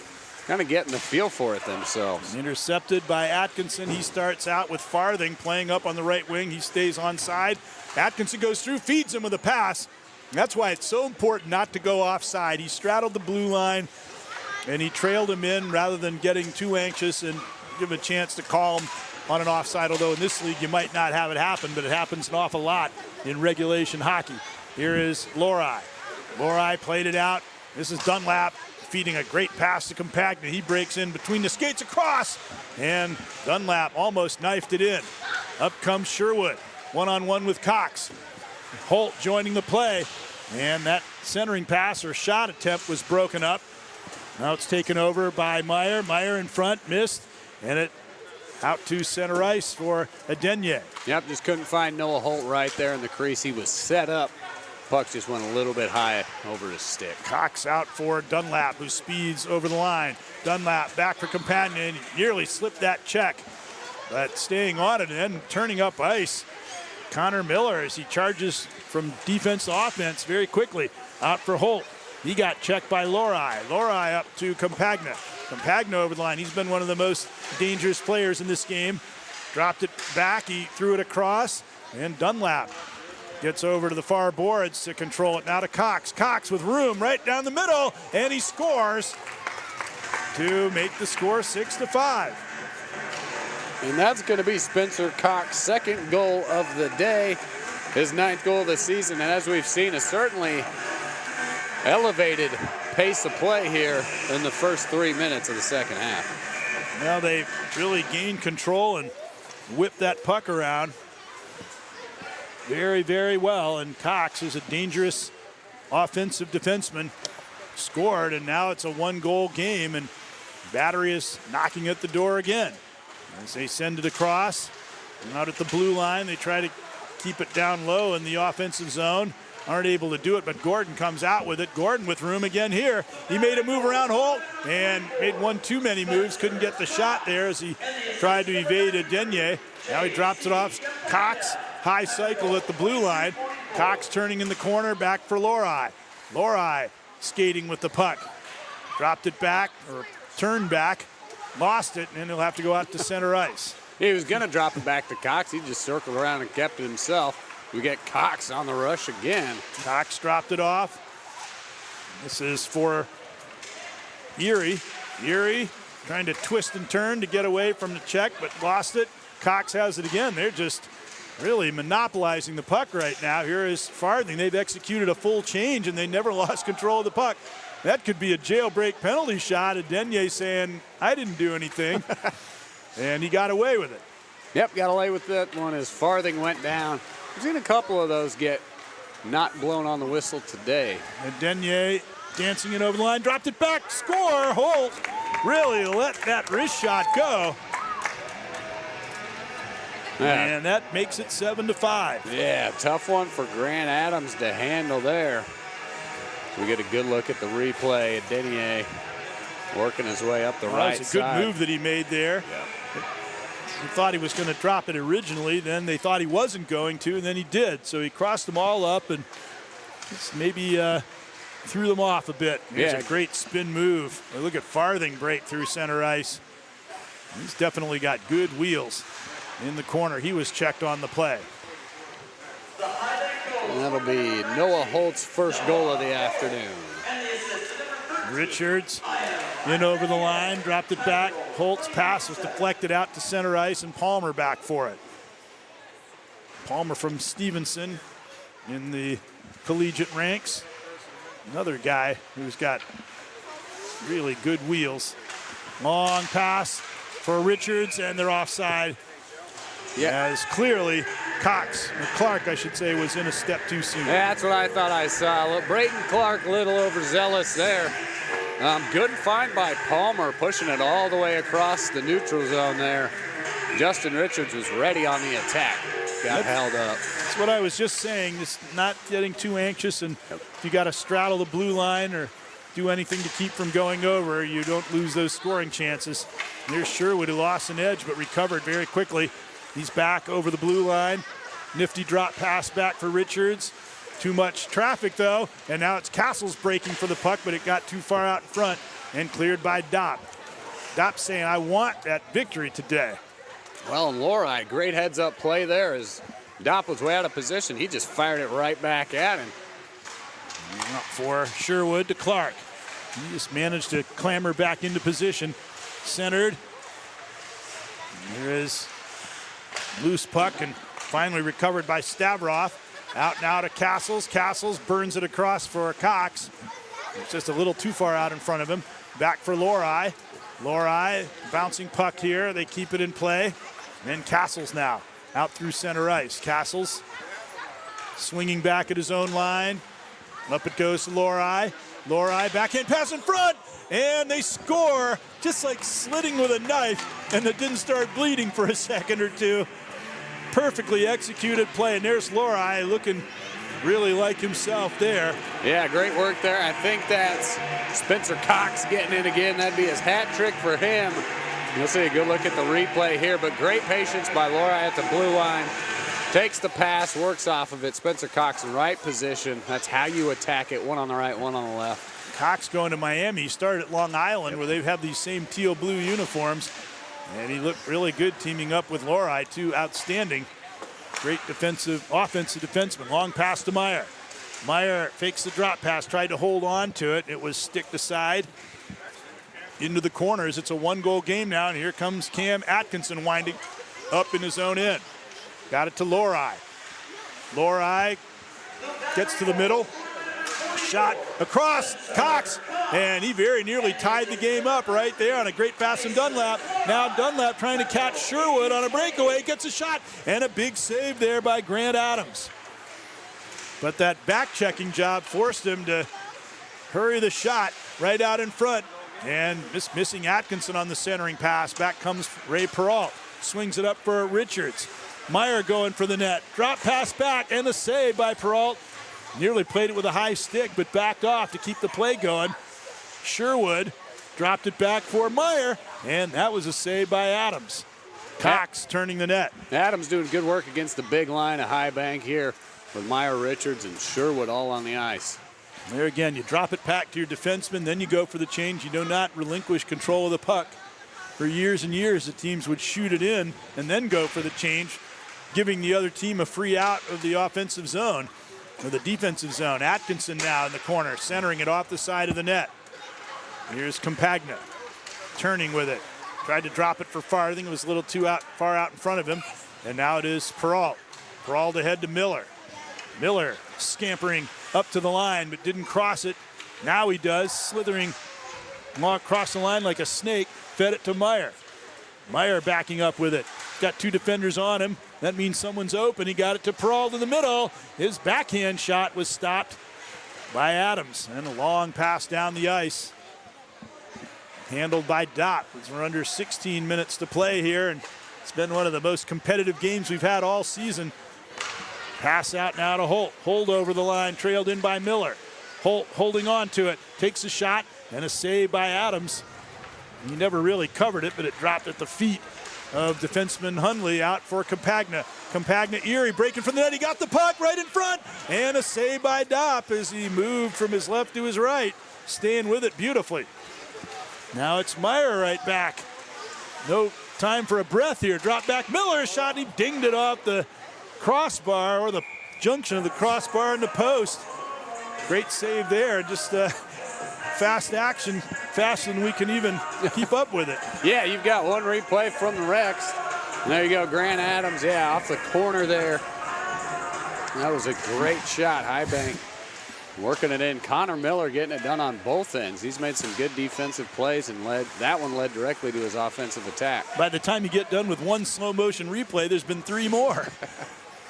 kind of getting the feel for it themselves. Intercepted by Atkinson. He starts out with Farthing playing up on the right wing. He stays onside. Atkinson goes through, feeds him with a pass. That's why it's so important not to go offside. He straddled the blue line, and he trailed him in rather than getting too anxious and give him a chance to call him on an offside, although in this league you might not have it happen, but it happens an awful lot in regulation hockey. Here is Lorai. Lorai played it out. This is Dunlap feeding a great pass to Compagna. He breaks in between the skates across, and Dunlap almost knifed it in. Up comes Sherwood, one-on-one with Cox. Holt joining the play, and that centering pass or shot attempt was broken up. Now it's taken over by Meyer. Meyer in front, missed, and it out to center ice for Adenye. Yep, just couldn't find Noah Holt right there in the crease. He was set up. Puck just went a little bit high over his stick. Cox out for Dunlap, who speeds over the line. Dunlap back for Companion, nearly slipped that check. but staying on it and then turning up ice. Connor Miller, as he charges from defense to offense very quickly. Out for Holt. He got checked by Lorai. Lorai up to Compagna. Compagna over the line. He's been one of the most dangerous players in this game. Dropped it back. He threw it across. And Dunlap gets over to the far boards to control it. Now to Cox. Cox with room right down the middle. And he scores to make the score 6-5. And that's going to be Spencer Cox's second goal of the day, his 9th goal of the season. And as we've seen, a certainly elevated pace of play here in the first 3 minutes of the second half. Now they really gained control and whipped that puck around very, very well. And Cox is a dangerous offensive defenseman. Scored, and now it's a 1-goal game, and Battery is knocking at the door again. As they send it across, and out at the blue line, they try to keep it down low in the offensive zone. Aren't able to do it, but Gordon comes out with it. Gordon with room again here. He made a move around Holt and made one too many moves. Couldn't get the shot there as he tried to evade Denye. Now he drops it off Cox. High cycle at the blue line. Cox turning in the corner, back for Lorai. Lorai skating with the puck. Dropped it back, or turned back, lost it, and he'll have to go out to center ice. He was going to drop it back to Cox. He just circled around and kept it himself. We get Cox on the rush again. Cox dropped it off. This is for Erie. Erie trying to twist and turn to get away from the check, but lost it. Cox has it again. They're just really monopolizing the puck right now. Here is Farthing. They've executed a full change, and they never lost control of the puck. That could be a jailbreak penalty shot. Denye saying, I didn't do anything. And he got away with it. Yep, got away with that one as Farthing went down. We've seen a couple of those get not blown on the whistle today. And Denye dancing it over the line, dropped it back, score. Holt really let that wrist shot go. Yeah. And that makes it 7-5. Yeah, tough one for Grant Adams to handle there. We get a good look at the replay. Denier working his way up the right side. That was a good move that he made there. Yeah. He thought he was going to drop it originally. Then they thought he wasn't going to, and then he did. So he crossed them all up and just maybe threw them off a bit. Here's a great spin move. Look at Farthing break through center ice. He's definitely got good wheels in the corner. He was checked on the play. And that'll be Noah Holt's first goal of the afternoon. Richards in over the line, dropped it back. Holt's pass was deflected out to center ice, and Palmer back for it. Palmer from Stevenson in the collegiate ranks. Another guy who's got really good wheels. Long pass for Richards, and they're offside. Yeah, as clearly Clark, I should say, was in a step too soon. Yeah, that's what I thought I saw. Look, Brayton Clark a little overzealous there. Good find by Palmer, pushing it all the way across the neutral zone there. Justin Richards was ready on the attack. Got held up. That's what I was just saying, just not getting too anxious, and if you got to straddle the blue line or do anything to keep from going over, you don't lose those scoring chances. Here's Sherwood, who lost an edge but recovered very quickly. He's back over the blue line. Nifty drop pass back for Richards. Too much traffic, though, and now it's Castles breaking for the puck, but it got too far out in front and cleared by Dopp. Dopp saying, I want that victory today. Well, and Lorai, great heads-up play there as Dopp was way out of position. He just fired it right back at him. Up for Sherwood to Clark. He just managed to clamber back into position. Centered. Here is loose puck and finally recovered by Stavroff. Out now to Castles. Castles burns it across for Cox. It's just a little too far out in front of him. Back for Lorai. Lorai, bouncing puck here. They keep it in play. And Castles now out through center ice. Castles swinging back at his own line. Up it goes to Lorai. Lorai backhand pass in front. And they score just like slitting with a knife. And it didn't start bleeding for a second or two. Perfectly executed play, and there's Lorai looking really like himself there. Yeah, great work there. I think that's Spencer Cox getting it again. That'd be his hat trick for him. You'll see a good look at the replay here, but great patience by Laura at the blue line. Takes the pass, works off of it. Spencer Cox in right position. That's how you attack it. One on the right, one on the left. Cox going to Miami. He started at Long Island where they have these same teal blue uniforms. And he looked really good teaming up with Lori, two outstanding. Great offensive defenseman. Long pass to Meyer. Meyer fakes the drop pass, tried to hold on to it. It was sticked aside into the corners. It's a one-goal game now, and here comes Cam Atkinson winding up in his own end. Got it to Lori. Lori gets to the middle. Shot across Cox, and he very nearly tied the game up right there on a great pass from Dunlap. Now Dunlap trying to catch Sherwood on a breakaway, gets a shot, and a big save there by Grant Adams. But that back-checking job forced him to hurry the shot right out in front. And missing Atkinson on the centering pass. Back comes Ray Peralt. Swings it up for Richards. Meyer going for the net. Drop pass back and a save by Peralt. Nearly played it with a high stick, but backed off to keep the play going. Sherwood dropped it back for Meyer, and that was a save by Adams. Cox turning the net. Adams doing good work against the big line of High Bank here with Meyer, Richards, and Sherwood all on the ice. There again, you drop it back to your defenseman, then you go for the change. You do not relinquish control of the puck. For years and years, the teams would shoot it in and then go for the change, giving the other team a free out of the offensive zone, or the defensive zone. Atkinson now in the corner, centering it off the side of the net. Here's Compagna, turning with it. Tried to drop it for Farthing, it was a little too far out in front of him, and now it is Peralt. Peralt ahead to Miller. Miller scampering up to the line, but didn't cross it. Now he does, slithering across the line like a snake, fed it to Meyer. Meyer backing up with it. Got two defenders on him. That means someone's open. He got it to Peralt in the middle. His backhand shot was stopped by Adams. And a long pass down the ice. Handled by Dopp. We're under 16 minutes to play here, and it's been one of the most competitive games we've had all season. Pass out now to Holt. Hold over the line, trailed in by Miller. Holt holding on to it. Takes a shot, and a save by Adams. He never really covered it, but it dropped at the feet of defenseman Hundley out for Compagna. Compagna, Erie breaking from the net. He got the puck right in front, and a save by Dopp as he moved from his left to his right, staying with it beautifully. Now it's Meyer right back. No time for a breath here. Drop back Miller, shot, and he dinged it off the crossbar, or the junction of the crossbar and the post. Great save there. Just fast action, faster than we can even keep up with it. Yeah, you've got one replay from the Rex. And there you go, Grant Adams, yeah, off the corner there. That was a great shot, High Bank working it in. Connor Miller getting it done on both ends. He's made some good defensive plays, and that one led directly to his offensive attack. By the time you get done with one slow motion replay, there's been three more.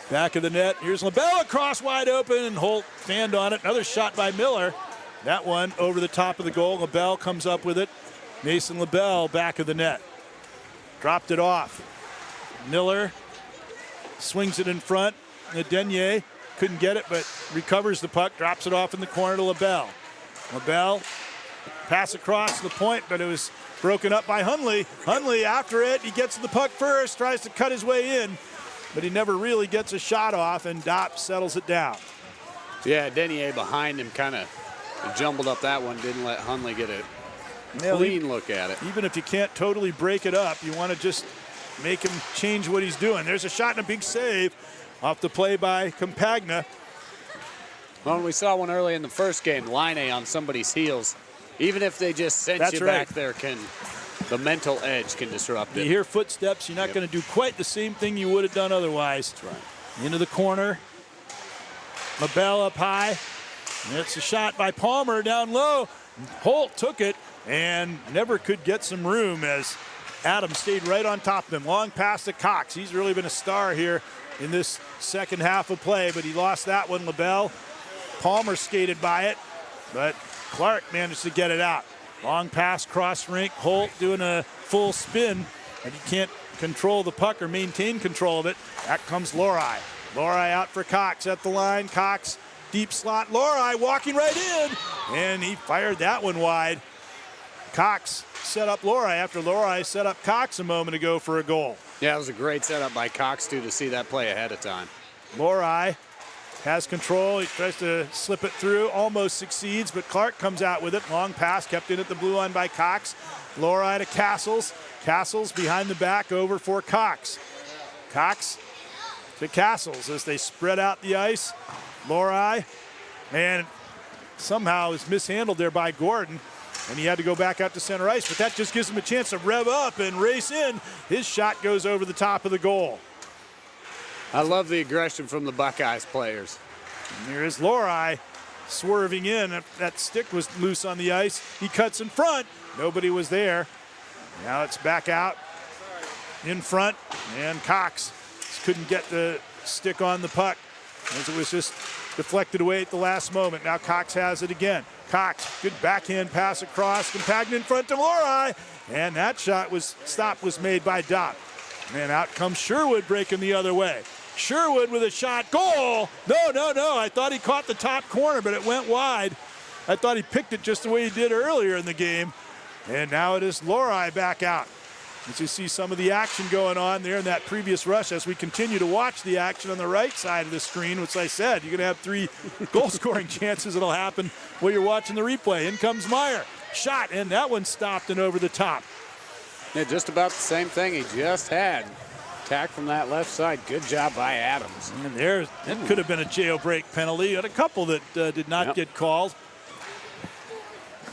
Back of the net, here's LaBelle across wide open, and Holt fanned on it. Another shot by Miller. That one over the top of the goal. LaBelle comes up with it. Mason LaBelle back of the net. Dropped it off. Miller swings it in front. Denier couldn't get it, but recovers the puck, drops it off in the corner to LaBelle. LaBelle, pass across the point, but it was broken up by Hundley. Hundley after it, he gets the puck first, tries to cut his way in, but he never really gets a shot off, and Dopp settles it down. Yeah, Denier behind him kind of jumbled up that one, didn't let Hundley get a clean look at it. Even if you can't totally break it up, you want to just make him change what he's doing. There's a shot and a big save off the play by Compagna. Well, we saw one early in the first game, Line on somebody's heels. Even if they just sent you back there, the mental edge can disrupt it. You hear footsteps, you're not going to do quite the same thing you would have done otherwise. That's right. Into the corner. LaBelle up high. And it's a shot by Palmer down low. Holt took it and never could get some room as Adams stayed right on top of him. Long pass to Cox. He's really been a star here in this second half of play, but he lost that one. LaBelle. Palmer skated by it, but Clark managed to get it out. Long pass, cross rink. Holt doing a full spin, and he can't control the puck or maintain control of it. Back comes Lori. Lori out for Cox at the line. Cox, deep slot. Lori walking right in, and he fired that one wide. Cox set up Lori after Lori set up Cox a moment ago for a goal. Yeah, it was a great setup by Cox, too, to see that play ahead of time. Lori has control. He tries to slip it through, almost succeeds, but Clark comes out with it. Long pass kept in at the blue line by Cox. Lori to Castles. Castles behind the back over for Cox. Cox to Castles as they spread out the ice. Lori, and somehow is mishandled there by Gordon, and he had to go back out to center ice, but that just gives him a chance to rev up and race in. His shot goes over the top of the goal. I love the aggression from the Buckeyes players. And here is Lori swerving in. That stick was loose on the ice. He cuts in front. Nobody was there. Now it's back out in front, and Cox couldn't get the stick on the puck as it was just deflected away at the last moment. Now Cox has it again. Cox, good backhand pass across, Compagnon in front of Lori, and that shot was made by Dopp. And out comes Sherwood breaking the other way. Sherwood with a shot, goal! No, I thought he caught the top corner, but it went wide. I thought he picked it just the way he did earlier in the game. And now it is Lori back out. As you see some of the action going on there in that previous rush as we continue to watch the action on the right side of the screen, which I said, you're going to have 3 goal-scoring chances that'll happen while you're watching the replay. In comes Meyer. Shot, and that one stopped and over the top. Yeah, just about the same thing he just had. Attack from that left side. Good job by Adams. And it could have been a jailbreak penalty, and a couple that did not get called.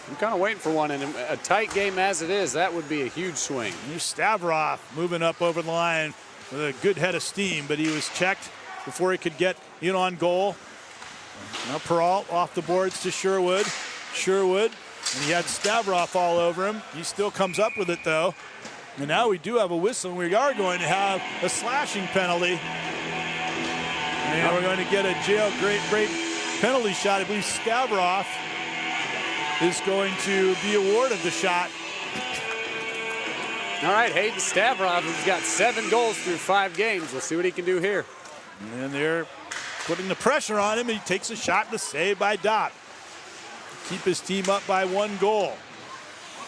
I'm kind of waiting for one. In a tight game as it is, that would be a huge swing. Here's Stavroff moving up over the line with a good head of steam, but he was checked before he could get in on goal. Now Peralt off the boards to Sherwood. Sherwood, and he had Stavroff all over him. He still comes up with it, though. And now we do have a whistle, and we are going to have a slashing penalty. And we're going to get a break penalty shot. I believe Stavroff is going to be awarded the shot. All right, Hayden Stavroff, who's got 7 goals through 5 games. We'll see what he can do here. And they're putting the pressure on him. He takes a shot and a save by Dopp. Keep his team up by 1 goal.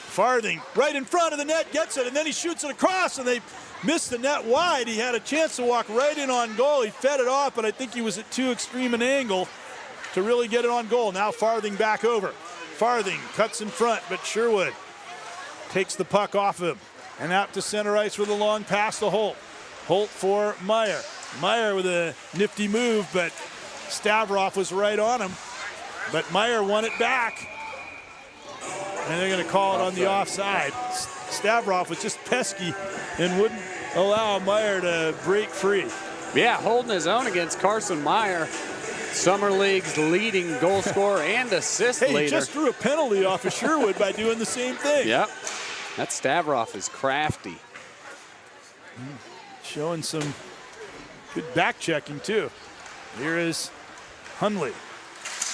Farthing right in front of the net, gets it, and then he shoots it across, and they missed the net wide. He had a chance to walk right in on goal. He fed it off, but I think he was at too extreme an angle to really get it on goal. Now Farthing back over. Farthing cuts in front, but Sherwood takes the puck off him. And out to center ice with a long pass to Holt. Holt for Meyer. Meyer with a nifty move, but Stavroff was right on him. But Meyer won it back. And they're going to call it on the offside. Stavroff was just pesky and wouldn't allow Meyer to break free. Yeah, holding his own against Carson Meyer. Summer League's leading goal scorer and assist leader. He just threw a penalty off of Sherwood by doing the same thing. Yep. That Stavroff is crafty. Showing some good back checking, too. Here is Hundley.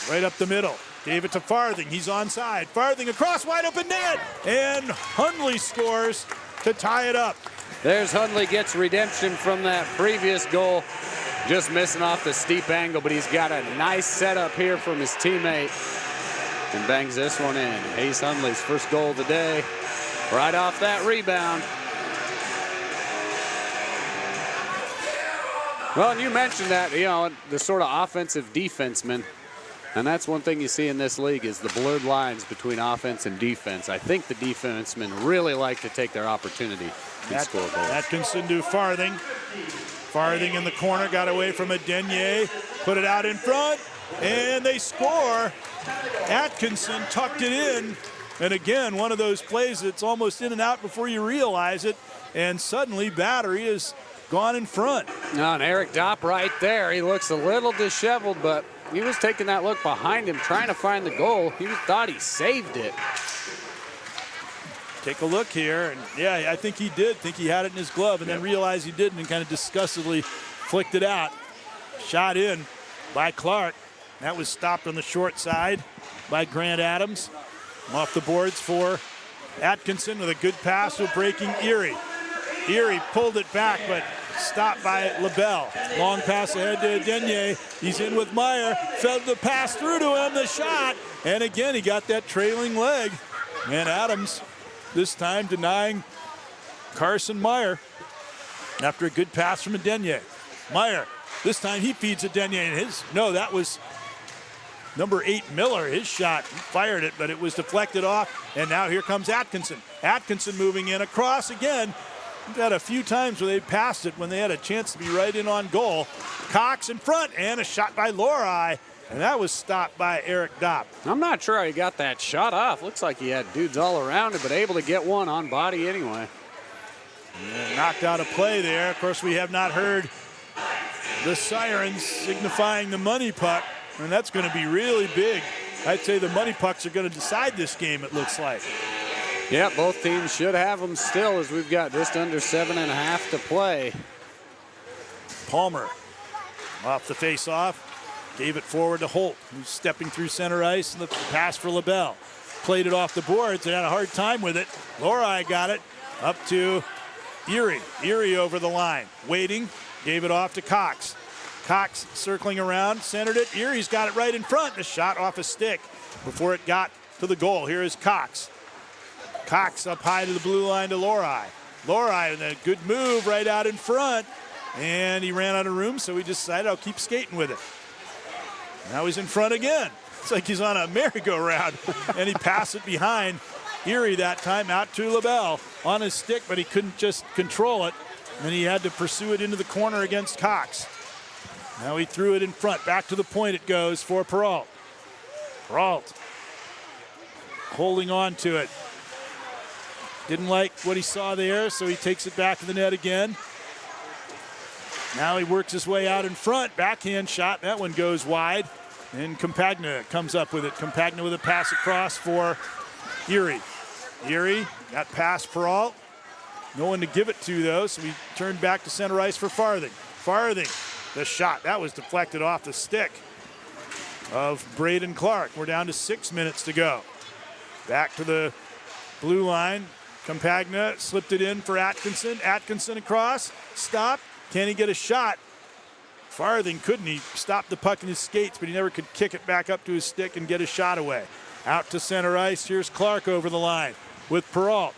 Right up the middle. Gave it to Farthing. He's onside. Farthing across, wide open net. And Hundley scores to tie it up. There's Hundley, gets redemption from that previous goal. Just missing off the steep angle, but he's got a nice setup here from his teammate. And bangs this one in. Hayes Hundley's first goal of the day. Right off that rebound. Well, and you mentioned that, the sort of offensive defenseman. And that's one thing you see in this league is the blurred lines between offense and defense. I think the defensemen really like to take their opportunity and score goals. Atkinson to Farthing. Farthing in the corner, got away from it. Denier put it out in front, and they score. Atkinson tucked it in. And again, one of those plays that's almost in and out before you realize it. And suddenly, Battery is gone in front. Now, and Eric Dopp right there. He looks a little disheveled, but he was taking that look behind him, trying to find the goal. He thought he saved it. Take a look here, and yeah, I think he did think he had it in his glove, and then realized he didn't and kind of disgustedly flicked it out. Shot in by Clark. That was stopped on the short side by Grant Adams. Off the boards for Atkinson with a good pass to breaking Erie. Erie pulled it back, but stopped by LaBelle. Long pass ahead to Denier. He's in with Meyer. Fed the pass through to him, the shot. And again, he got that trailing leg. And Adams this time denying Carson Meyer after a good pass from Denier. Meyer, this time he feeds Denier, and that was number 8 Miller. His shot, he fired it, but it was deflected off, and now here comes Atkinson. Atkinson moving in across again. We've had a few times where they passed it when they had a chance to be right in on goal. Cox in front, and a shot by Lori, and that was stopped by Eric Dopp. I'm not sure how he got that shot off. Looks like he had dudes all around it, but able to get one on body anyway. And knocked out a play there. Of course, we have not heard the sirens signifying the money puck, and that's going to be really big. I'd say the money pucks are going to decide this game, it looks like. Yeah, both teams should have them still, as we've got just under 7.5 to play. Palmer off the face-off, gave it forward to Holt, who's stepping through center ice, and the pass for LaBelle. Played it off the boards, they had a hard time with it. Lori got it up to Erie. Erie over the line, waiting, gave it off to Cox. Cox circling around, centered it. Erie's got it right in front. The shot off a stick before it got to the goal. Here is Cox. Cox up high to the blue line to Lori. Lori with a good move right out in front. And he ran out of room, so he decided I'll keep skating with it. Now he's in front again. It's like he's on a merry-go-round. And he passed it behind Erie that time out to LaBelle on his stick, but he couldn't just control it. And he had to pursue it into the corner against Cox. Now he threw it in front. Back to the point it goes for Perrault. Perrault holding on to it. Didn't like what he saw there, so he takes it back to the net again. Now he works his way out in front. Backhand shot. That one goes wide. And Campagna comes up with it. Campagna with a pass across for Erie. Erie got past Perrault. No one to give it to, though, so we turned back to center ice for Farthing. Farthing, the shot. That was deflected off the stick of Braden Clark. We're down to 6 minutes to go. Back to the blue line. Campagna slipped it in for Atkinson. Atkinson across. Stop. Can he get a shot? Farthing couldn't. He stopped the puck in his skates, but he never could kick it back up to his stick and get a shot away. Out to center ice. Here's Clark over the line with Perrault.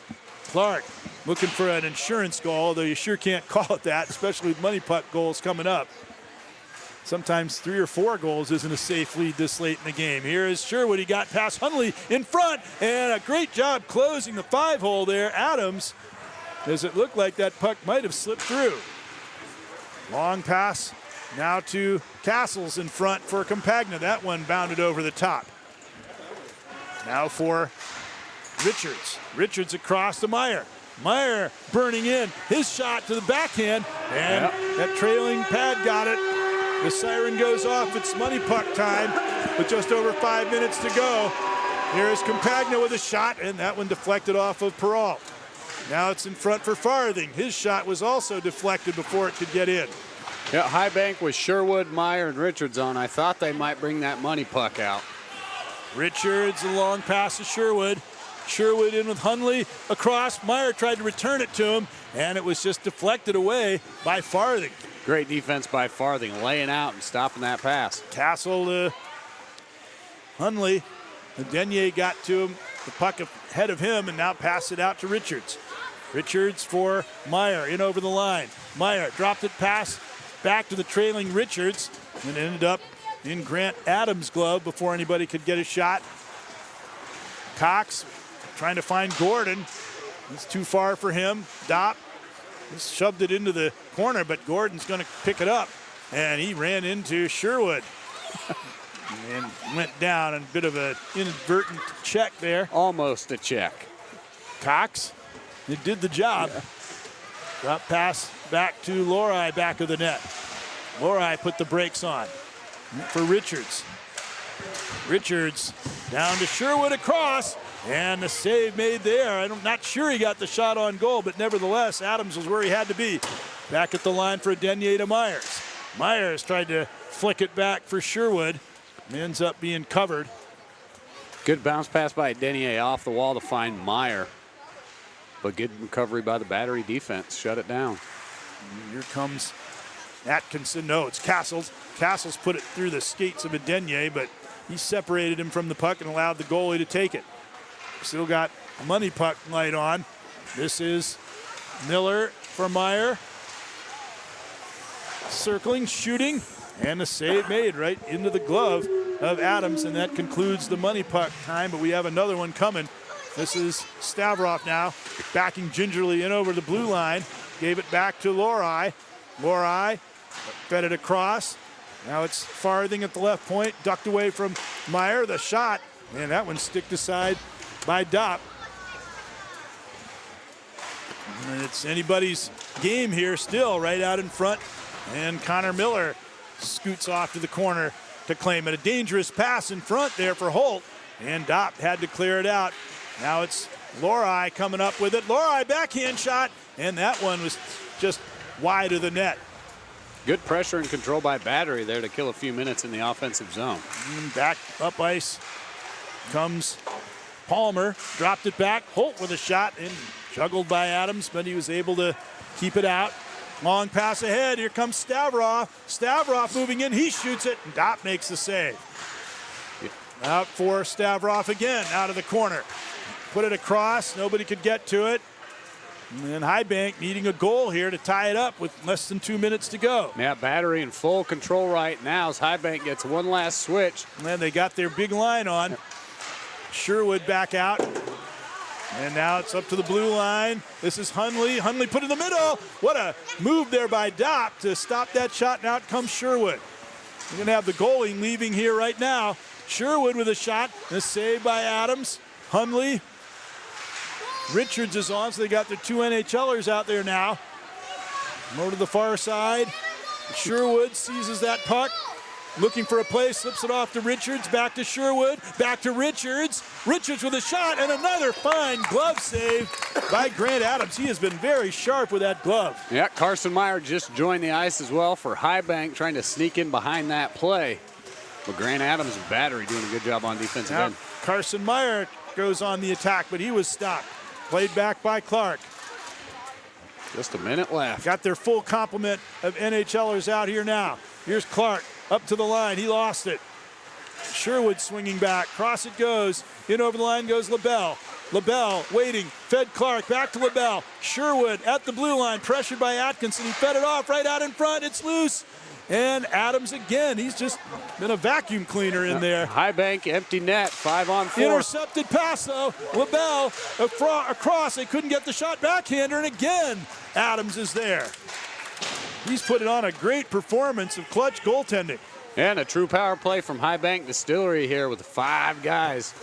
Clark looking for an insurance goal, although you sure can't call it that, especially with money puck goals coming up. Sometimes 3 or 4 goals isn't a safe lead this late in the game. Here is Sherwood. He got past Hundley in front, and a great job closing the 5-hole there. Adams, does it look like that puck might have slipped through? Long pass now to Castles in front for Campagna. That one bounded over the top. Now for Richards. Richards across to Meyer. Meyer burning in. His shot to the backhand, and that trailing pad got it. The siren goes off. It's money puck time with just over 5 minutes to go. Here is Campagna with a shot, and that one deflected off of Perrault. Now it's in front for Farthing. His shot was also deflected before it could get in. Yeah, high bank with Sherwood, Meyer, and Richards on. I thought they might bring that money puck out. Richards, a long pass to Sherwood. Sherwood in with Hundley across. Meyer tried to return it to him, and it was just deflected away by Farthing. Great defense by Farthing, laying out and stopping that pass. Castle to Hundley. Denier got to him, the puck ahead of him, and now passed it out to Richards. Richards for Meyer, in over the line. Meyer dropped it pass back to the trailing Richards, and ended up in Grant Adams' glove before anybody could get a shot. Cox trying to find Gordon. It's too far for him. Dopp shoved it into the corner, but Gordon's going to pick it up, and he ran into Sherwood and went down. And a bit of an inadvertent check there. Almost a check. Cox, it did the job. Drop pass back to Lori, back of the net. Lori put the brakes on for Richards. Richards down to Sherwood across, and the save made there. I'm not sure he got the shot on goal, but nevertheless, Adams was where he had to be. Back at the line for Denier to Myers. Myers tried to flick it back for Sherwood. Ends up being covered. Good bounce pass by Denier off the wall to find Meyer. But good recovery by the Battery defense. Shut it down. And here comes Atkinson. No, it's Castles. Castles put it through the skates of Denier, but he separated him from the puck and allowed the goalie to take it. Still got money puck light on. This is Miller for Meyer. Circling, shooting, and a save made right into the glove of Adams, and that concludes the money puck time, but we have another one coming. This is Stavroff now, backing gingerly in over the blue line. Gave it back to Lorai. Lorai fed it across. Now it's farthing at the left point, ducked away from Meyer. The shot, and that one sticked aside by Dopp. And it's anybody's game here still, right out in front. And Connor Miller scoots off to the corner to claim it. A dangerous pass in front there for Holt, and Dopp had to clear it out. Now it's Lorai coming up with it. Lorai backhand shot, and that one was just wide of the net. Good pressure and control by Battery there to kill a few minutes in the offensive zone. And back up ice comes Palmer, dropped it back. Holt with a shot and juggled by Adams, but he was able to keep it out. Long pass ahead. Here comes Stavroff. Stavroff moving in. He shoots it, and Dopp makes the save. Out for Stavroff again, out of the corner. Put it across. Nobody could get to it. And then Highbank needing a goal here to tie it up with less than 2 minutes to go. Yeah, Battery in full control right now as Highbank gets one last switch. And they got their big line on. Sherwood back out. And now it's up to the blue line. This is Hundley. Hundley put in the middle. What a move there by Dopp to stop that shot, and out comes Sherwood. We're going to have the goalie leaving here right now. Sherwood with a shot, and a save by Adams. Hundley. Richards is on, so they got their two NHLers out there now. More to the far side. Sherwood seizes that puck. Looking for a play, slips it off to Richards, back to Sherwood, back to Richards. Richards with a shot, and another fine glove save by Grant Adams. He has been very sharp with that glove. Yeah, Carson Meyer just joined the ice as well for Highbank, trying to sneak in behind that play. But Grant Adams and Battery doing a good job on defensive end. Carson Meyer goes on the attack, but he was stopped. Played back by Clark. Just a minute left. Got their full complement of NHLers out here now. Here's Clark. Up to the line, he lost it. Sherwood swinging back, cross it goes. In over the line goes LaBelle. LaBelle waiting, fed Clark, back to LaBelle. Sherwood at the blue line, pressured by Atkinson. He fed it off right out in front, it's loose. And Adams again, he's just been a vacuum cleaner in there. Highbank, empty net, 5-on-4. Intercepted pass though, LaBelle across, they couldn't get the shot, backhander, and again, Adams is there. He's putting on a great performance of clutch goaltending. And a true power play from Highbank Distillery here with 5 guys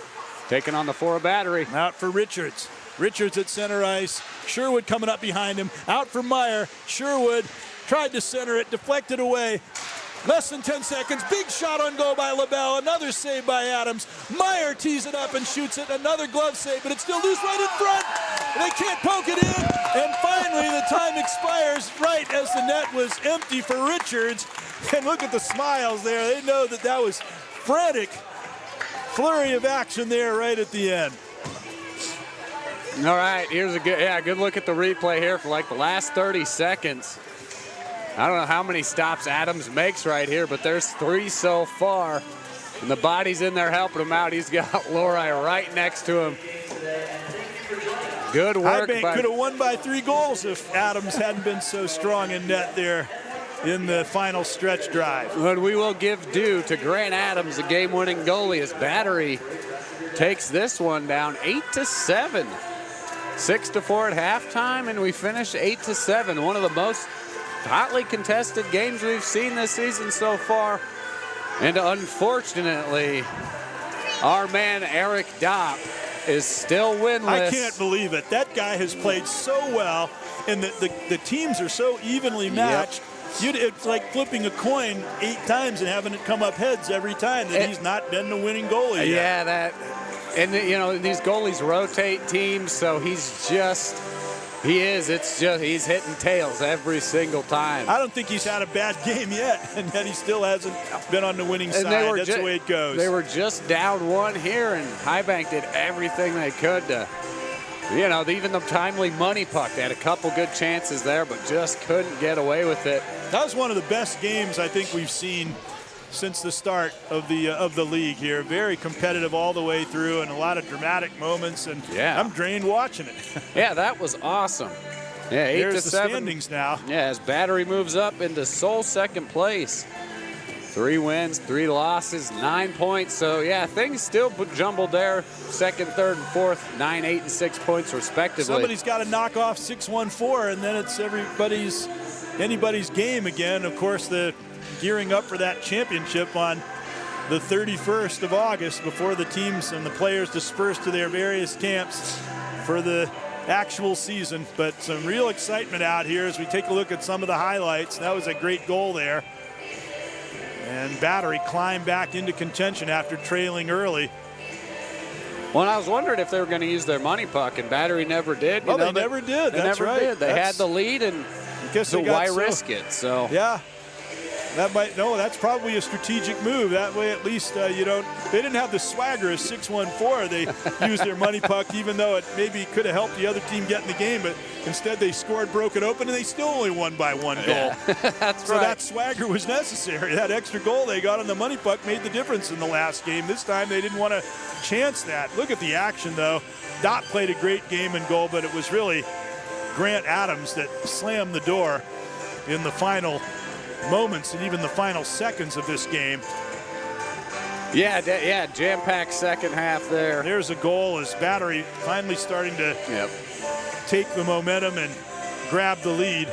taking on the 4 Battery. Out for Richards. Richards at center ice. Sherwood coming up behind him. Out for Meyer. Sherwood tried to center it, deflected away. Less than 10 seconds. Big shot on goal by LaBelle. Another save by Adams. Meyer tees it up and shoots it. Another glove save, but it's still loose right in front. They can't poke it in. And finally, the time expires right as the net was empty for Richards. And look at the smiles there. They know that that was frantic flurry of action there right at the end. All right, here's a good look at the replay here for like the last 30 seconds. I don't know how many stops Adams makes right here, but there's 3 so far. And the body's in there helping him out. He's got Lorai right next to him. Good work. Highbank could have won by 3 goals if Adams hadn't been so strong in net there in the final stretch drive. And we will give due to Grant Adams, the game-winning goalie, as Battery takes this one down 8-7. 6-4 at halftime, and we finish 8-7. One of the most hotly contested games we've seen this season so far. And unfortunately, our man Eric Dopp is still winless. I can't believe it. That guy has played so well, and the teams are so evenly matched. Yep. It's like flipping a coin 8 times and having it come up heads every time that he's not been the winning goalie yet. And you know, these goalies rotate teams, so he's hitting tails every single time. I don't think he's had a bad game yet, and yet he still hasn't been on the winning side. That's the way it goes. They were just down 1 here, and Highbank did everything they could to, you know, even the timely money puck. They had a couple good chances there, but just couldn't get away with it. That was one of the best games I think we've seen since the start of the league here. Very competitive all the way through, and a lot of dramatic moments. And yeah, I'm drained watching it. Yeah, that was awesome. Yeah, 8 There's to the 7 standings now. Yeah, as Battery moves up into sole second place. 3 wins, 3 losses, 9 points. So yeah, things still jumbled there. Second, third, and fourth, 9, 8, and 6 points respectively. Somebody's got to knock off 6-1-4, and then it's anybody's game again. Of course, the gearing up for that championship on the 31st of August before the teams and the players disperse to their various camps for the actual season. But some real excitement out here as we take a look at some of the highlights. That was a great goal there. And Battery climbed back into contention after trailing early. Well, I was wondering if they were going to use their money puck, and Battery never did. Oh, they never did. That's right. They had the lead, and so why risk it? So yeah. That's probably a strategic move. That way, at least they didn't have the swagger as 6-1-4. They used their money puck, even though it maybe could have helped the other team get in the game. But instead, they scored, broke it open, and they still only won by 1 goal. Yeah. That's so right. that swagger was necessary. That extra goal they got on the money puck made the difference in the last game. This time, they didn't want to chance that. Look at the action, though. Dot played a great game in goal, but it was really Grant Adams that slammed the door in the final moments and even the final seconds of this game. Yeah, jam-packed second half there. There's a goal as Battery finally starting to take the momentum and grab the lead.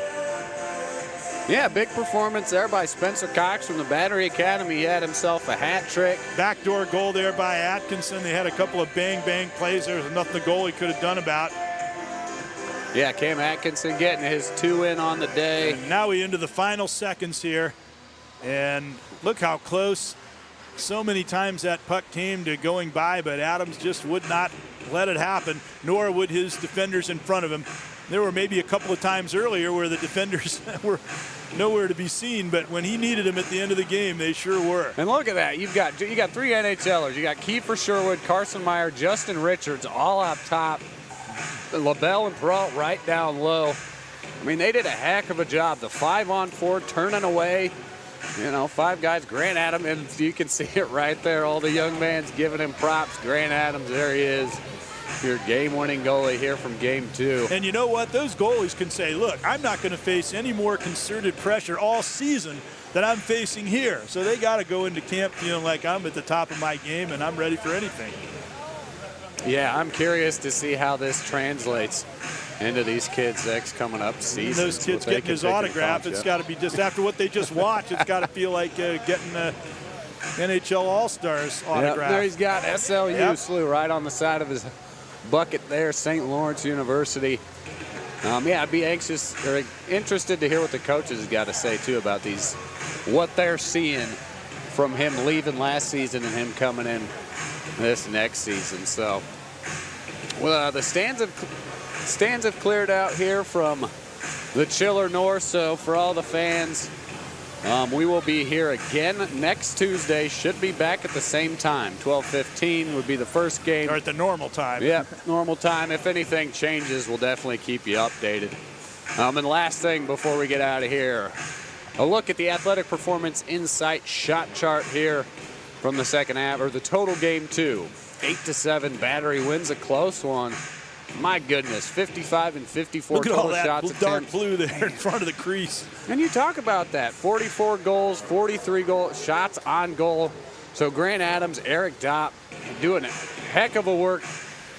Yeah, big performance there by Spencer Cox from the Battery Academy. He had himself a hat trick. Backdoor goal there by Atkinson. They had a couple of bang-bang plays. There was nothing the goalie could have done about. Yeah, Cam Atkinson getting his 2 in on the day. And now we into the final seconds here. And look how close so many times that puck came to going by, but Adams just would not let it happen, nor would his defenders in front of him. There were maybe a couple of times earlier where the defenders were nowhere to be seen, but when he needed them at the end of the game, they sure were. And look at that. You got 3 NHLers. You got Kiefer Sherwood, Carson Meyer, Justin Richards all up top. LaBelle and Peralt right down low. I mean, they did a heck of a job. The 5-on-4 turning away. 5 guys. Grant Adams, and you can see it right there. All the young man's giving him props. Grant Adams, there he is. Your game-winning goalie here from Game 2. And you know what? Those goalies can say, look, I'm not going to face any more concerted pressure all season that I'm facing here. So they got to go into camp feeling like I'm at the top of my game and I'm ready for anything. Yeah, I'm curious to see how this translates into these kids' next coming up seasons. Those kids getting his autograph, it's got to be just after what they just watched, it's got to feel like getting NHL All-Stars autograph. Yep, there he's got SLU SLU right on the side of his bucket there, St. Lawrence University. I'd be interested to hear what the coaches have got to say, too, about what they're seeing from him leaving last season and him coming in this next season. So, the stands have cleared out here from the Chiller North. So for all the fans, we will be here again next Tuesday. Should be back at the same time. 12:15 would be the first game. Or at the normal time. Yeah, normal time. If anything changes, we'll definitely keep you updated. And last thing before we get out of here, a look at the Athletic Performance Insight shot chart here from the second half, or the total Game 2. 8-7, Battery wins a close one. My goodness, 55 and 54 Look at total all that shots dark attempts. blue there in front of the crease. And you talk about that, 44 goals, 43 shots on goal. So Grant Adams, Eric Dopp doing a heck of a work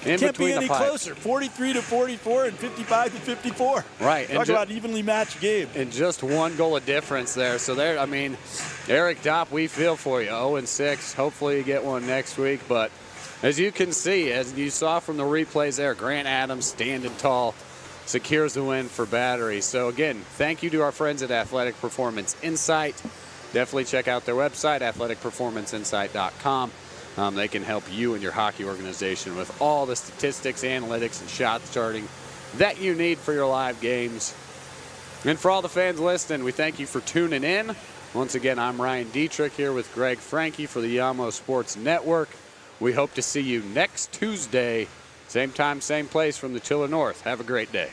in Can't between be any the pipes. closer. 43-44 and 55-54. Right. Talk about evenly matched game. And just 1 goal of difference there. So there, Eric Dopp, we feel for you. 0-6. Hopefully you get one next week. But as you can see, as you saw from the replays there, Grant Adams standing tall secures the win for Battery. So again, thank you to our friends at Athletic Performance Insight. Definitely check out their website, athleticperformanceinsight.com. They can help you and your hockey organization with all the statistics, analytics, and shot charting that you need for your live games. And for all the fans listening, we thank you for tuning in. Once again, I'm Ryan Dietrich here with Greg Franke for the Yamo Sports Network. We hope to see you next Tuesday, same time, same place from the Chiller North. Have a great day.